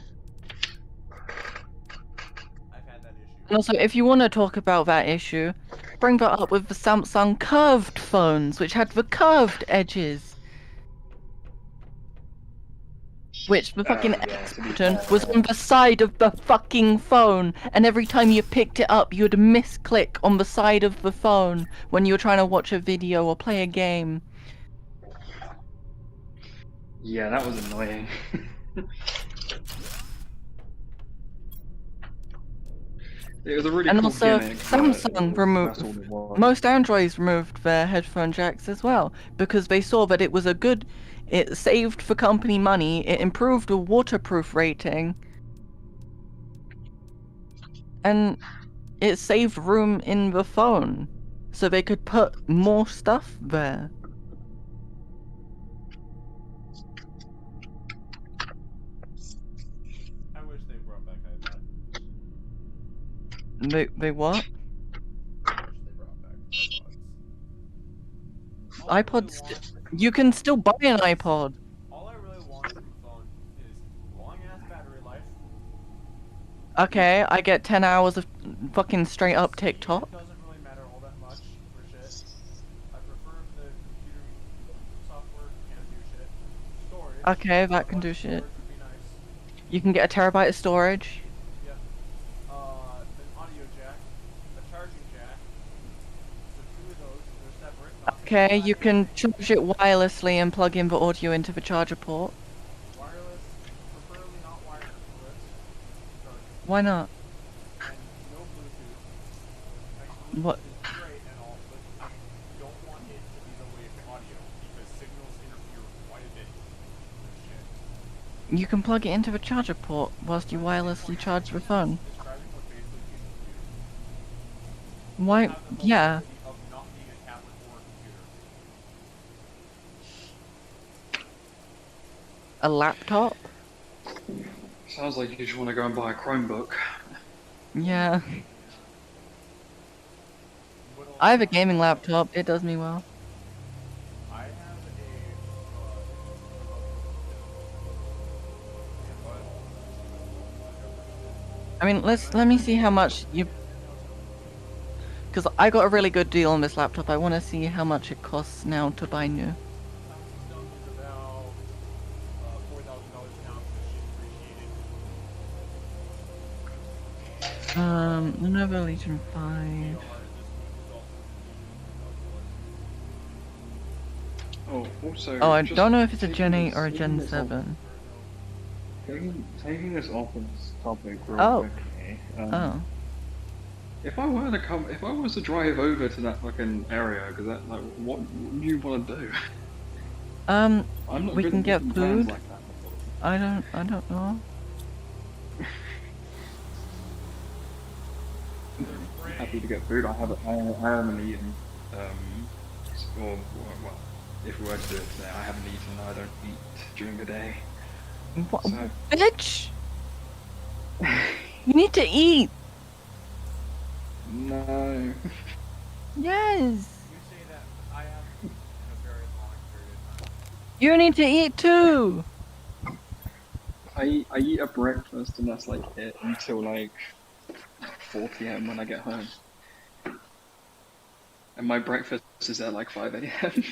I've had that issue. And also, if you want to talk about that issue, bring that up with the Samsung curved phones, which had the curved edges. Which the fucking yeah, X to be button fair, was on the side of the fucking phone, and every time you picked it up, you'd misclick on the side of the phone when you were trying to watch a video or play a game. yeah, that was annoying. It was a really And cool also, gimmick, but Samsung that's all it was. most Androids removed their headphone jacks as well because they saw that it was a good. It saved the company money. It improved the waterproof rating, and it saved room in the phone, so they could put more stuff there. I wish they brought back iPod. They what? I wish they brought back iPods. All I really iPods. want You from a can phone still buy an is- iPod. All I really want from a phone is long ass battery life. Okay, I get 10 hours of fucking straight up TikTok. It doesn't really matter all that much for shit. I prefer if the computer software can do shit. Storage. Okay, that can a bunch do of shit. storage would be nice. You can get a terabyte of storage. Yep. An audio jack, a charging jack. So two of those, they're separate. Not the Okay, same you back can and charge it wirelessly and plug in the audio into the charger port. wireless, preferably not wireless. Charging. Why not? And no Bluetooth. Like, What? Bluetooth is great and all, but I don't want it to be the way of audio because signals interfere quite a bit with shit. You can plug it into the charger port whilst you wirelessly charge the phone. Describing what basically is a computer. Why? Have the Yeah. functionality of not being a tablet or a computer. A laptop? Sounds like you just want to go and buy a Chromebook. Yeah. What else I have a do gaming laptop. It does me well. I have I mean, let me see how much you. Because I got a really good deal on this laptop. I want to see how much it costs now to buy new. Samsung is about $4,000 now because shit appreciated. Lenovo Legion 5. Oh, also. Oh, I just don't know if it's a taking Gen 8 this- or a taking Gen this off- 7. Taking this off this topic real Oh. quickly. Oh. If I was to drive over to that fucking area, because that, like, what do you want to do? I'm not We good can at get making plans food. like that before. I don't know. Happy to get food. I haven't eaten. Or well, if we were to do it today, I haven't eaten. I don't eat during the day. What? So- Bitch! You need to eat! No. Yes! You say that, but I have in a very long period of time. You need to eat too! I eat a breakfast and that's like it until like 4 p.m. when I get home. And my breakfast is at like 5 a.m.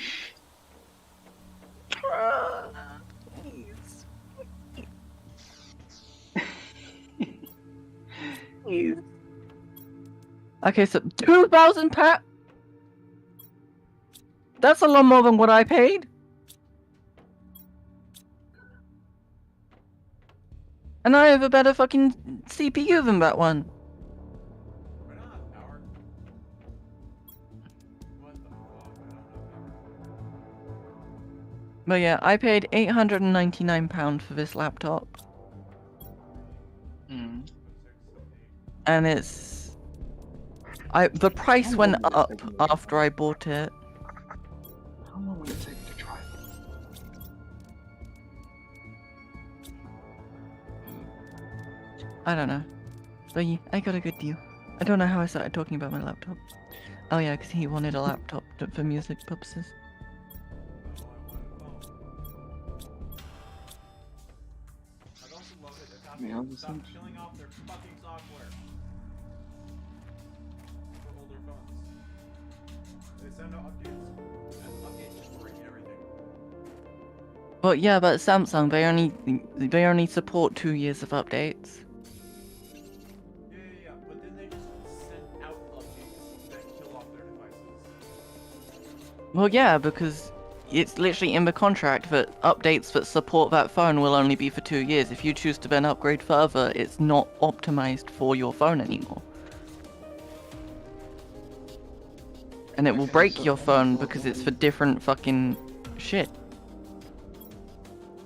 Please. Please. Okay, so 2,000 pounds. That's a lot more than what I paid. And I have a better fucking CPU than that one. We're not have power. What the fuck? I don't have power. But yeah, I paid £899 for this laptop. Mm. And it's... the price went up after I bought it. How long will it take to drive? I don't know. But yeah, I got a good deal. I don't know how I started talking about my laptop. Oh yeah, because he wanted a laptop for music purposes. I'd also love it if Yeah, Apple this stopped seems- killing off their fucking software for older phones. They send out updates, and updates just break everything. Well, yeah, but Samsung, they only support 2 years of updates. Yeah. But then they just send out updates that kill off their devices. Well, yeah, because it's literally in the contract that updates that support that phone will only be for 2 years. If you choose to then upgrade further, it's not optimized for your phone anymore. And it will Okay, break so your phone because it's for different fucking shit.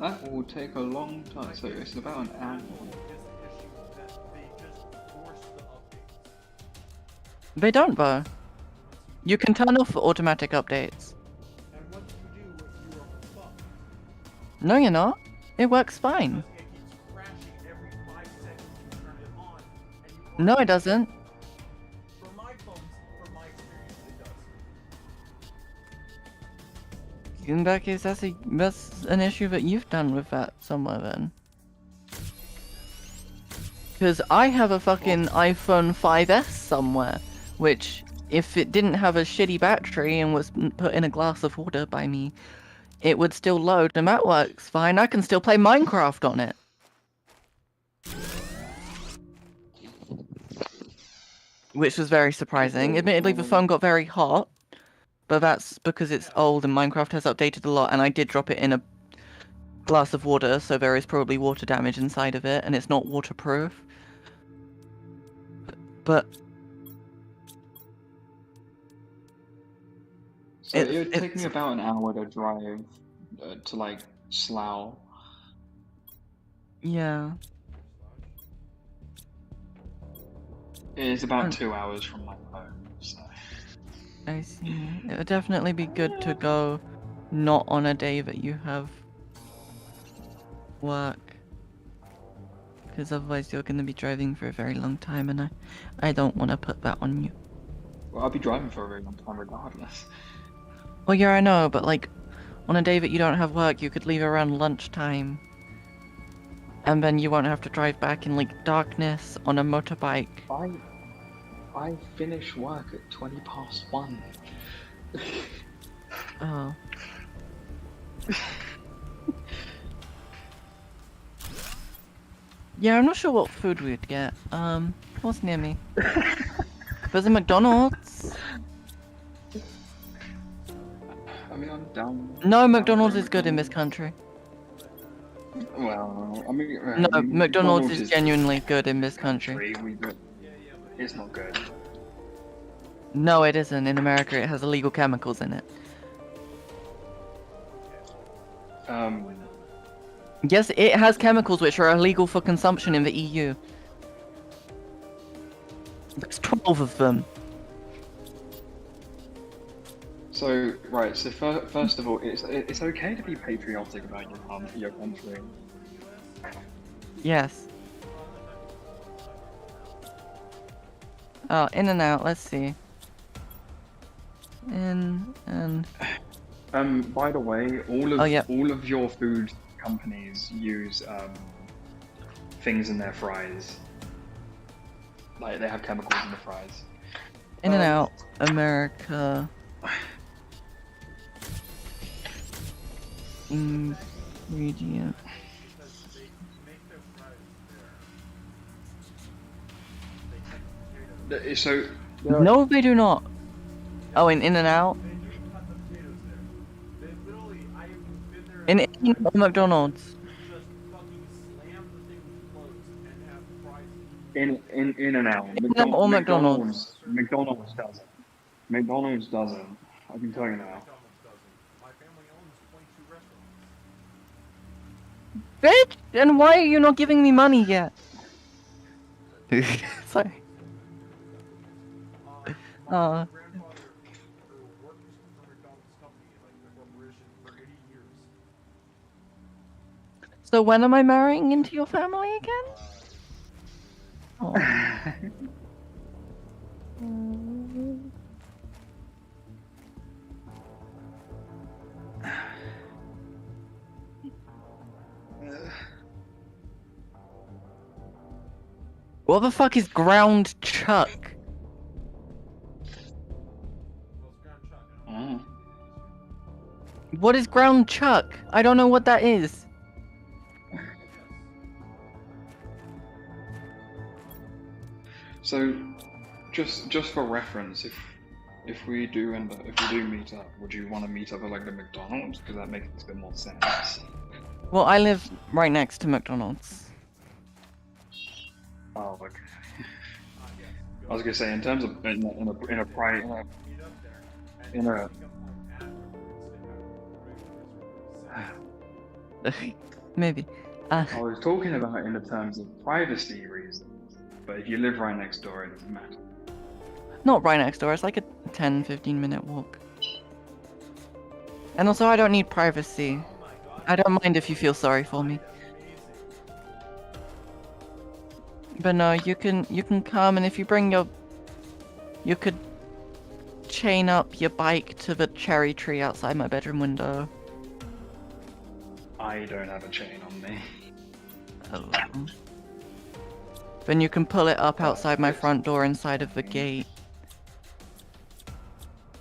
that will take a long time. So it's about an hour. Is the issue that they just force the updates. They don't, though. You can turn off automatic updates. And what do you do if you are fucked? No, you're not. It works fine. Because it keeps crashing every 5 seconds you turn it on, and you No, aren't- it doesn't. For my phones, from my experience, it does. In that case, that's an issue that you've done with that somewhere then. Because I have a fucking iPhone 5S somewhere, which, if it didn't have a shitty battery and was put in a glass of water by me, it would still load, and that works fine. I can still play Minecraft on it. Which was very surprising. Admittedly, the phone got very hot, but that's because it's old and Minecraft has updated a lot, and I did drop it in a glass of water, so there is probably water damage inside of it, and it's not waterproof. But So it would take me about an hour to drive to like Slough. yeah. It's about 2 hours from my home, so. I see. It would definitely be good to go not on a day that you have work. Because otherwise you're going to be driving for a very long time, and I don't want to put that on you. Well, I'll be driving for a very long time regardless. Well, yeah, I know, but like, on a day that you don't have work, you could leave around lunchtime. And then you won't have to drive back in like darkness on a motorbike. I finish work at 1:20. Oh. Yeah, I'm not sure what food we'd get. What's near me? There's a McDonald's. I mean, I'm down. No, McDonald's is good in this country. Well, I mean, No, McDonald's is genuinely good in this country. It's not good. No, it isn't. In America, it has illegal chemicals in it. Yes, it has chemicals which are illegal for consumption in the EU. There's 12 of them. So, right, so first of all, it's okay to be patriotic about your country. Yes. Oh, in and out, let's see. In and... By the way, all of your food companies use things in their fries. Like they have chemicals in the fries. In and out, America. Ingredient. So No, they do not. Oh, in and out. In McDonald's. in and out. or McDonald's. McDonald's doesn't. McDonald's doesn't. I can tell you now. My family owns 22 restaurants. Bitch! And why are you not giving me money yet? Sorry. My grandfather worked for McDonald's company, like the corporation, for 80 years. So when am I marrying into your family again? Oh. What the fuck is ground chuck? Well, it's ground chuck. What is ground chuck? I don't know what that is. So, just for reference, if we do meet up, would you want to meet up at like the McDonald's? Because that makes a bit more sense. Well, I live right next to McDonald's. Oh, okay. I was gonna say, in terms of in a private in a Maybe. I was talking about in the terms of privacy reasons, but if you live right next door, it doesn't matter. Not right next door, it's like a 10-15 minute walk. And also, I don't need privacy. I don't mind if you feel sorry for me. But no, you can come, and if you bring you could chain up your bike to the cherry tree outside my bedroom window. I don't have a chain on me. Oh. Then you can pull it up outside my front door inside of the gate.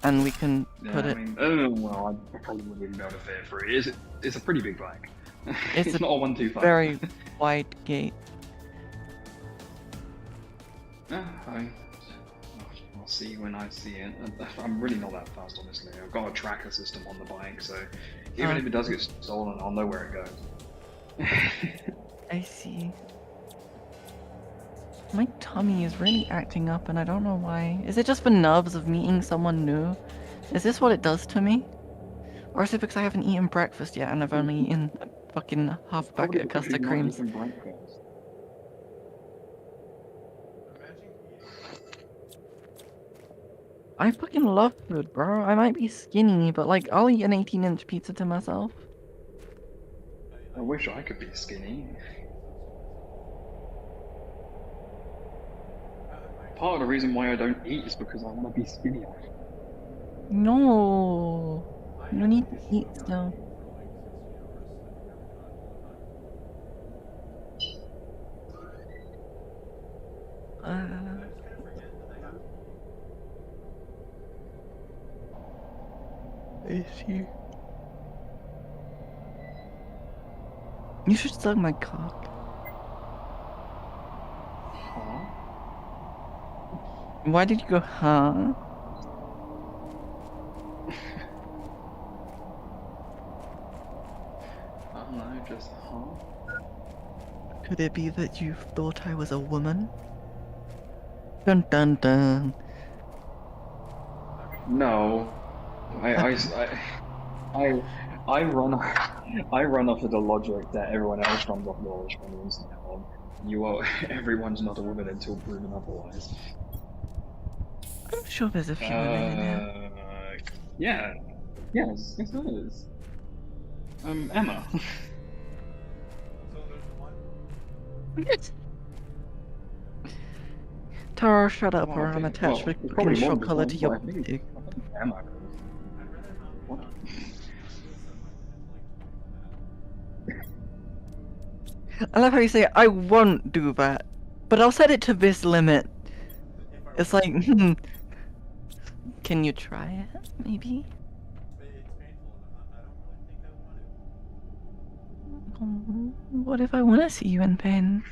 And we can put it... Oh, well, I probably wouldn't even be able to fit it through. It's a pretty big bike. It's not a 125. Very wide gate. I'll see when I see it. I'm really not that fast, honestly. I've got a tracker system on the bike, so even if it does get stolen, I'll know where it goes. I see. My tummy is really acting up and I don't know why. Is it just the nerves of meeting someone new? Is this what it does to me? Or is it because I haven't eaten breakfast yet and I've only eaten a fucking half a packet of custard creams? I fucking love food, bro. I might be skinny, but like, I'll eat an 18-inch pizza to myself. I wish I could be skinny. Part of the reason why I don't eat is because I want to be skinnier. No, you need to eat still. I see. You should suck my cock. Huh? Why did you go, huh? I don't know, just huh? Could it be that you thought I was a woman? Dun dun dun. No. I run off of the logic that everyone else runs off the logic on the internet. Everyone's not a woman until proven otherwise. I'm sure there's a few women in here. Yeah. Yes, it is. Emma. Tara, shut up, or I'm it's attached with probably fucking more shot than collar one, to your but I think dick. Emma. What? I love how you say, I won't do that, but I'll set it to this limit. It's like, can you try it, maybe? What if I want to see you in pain?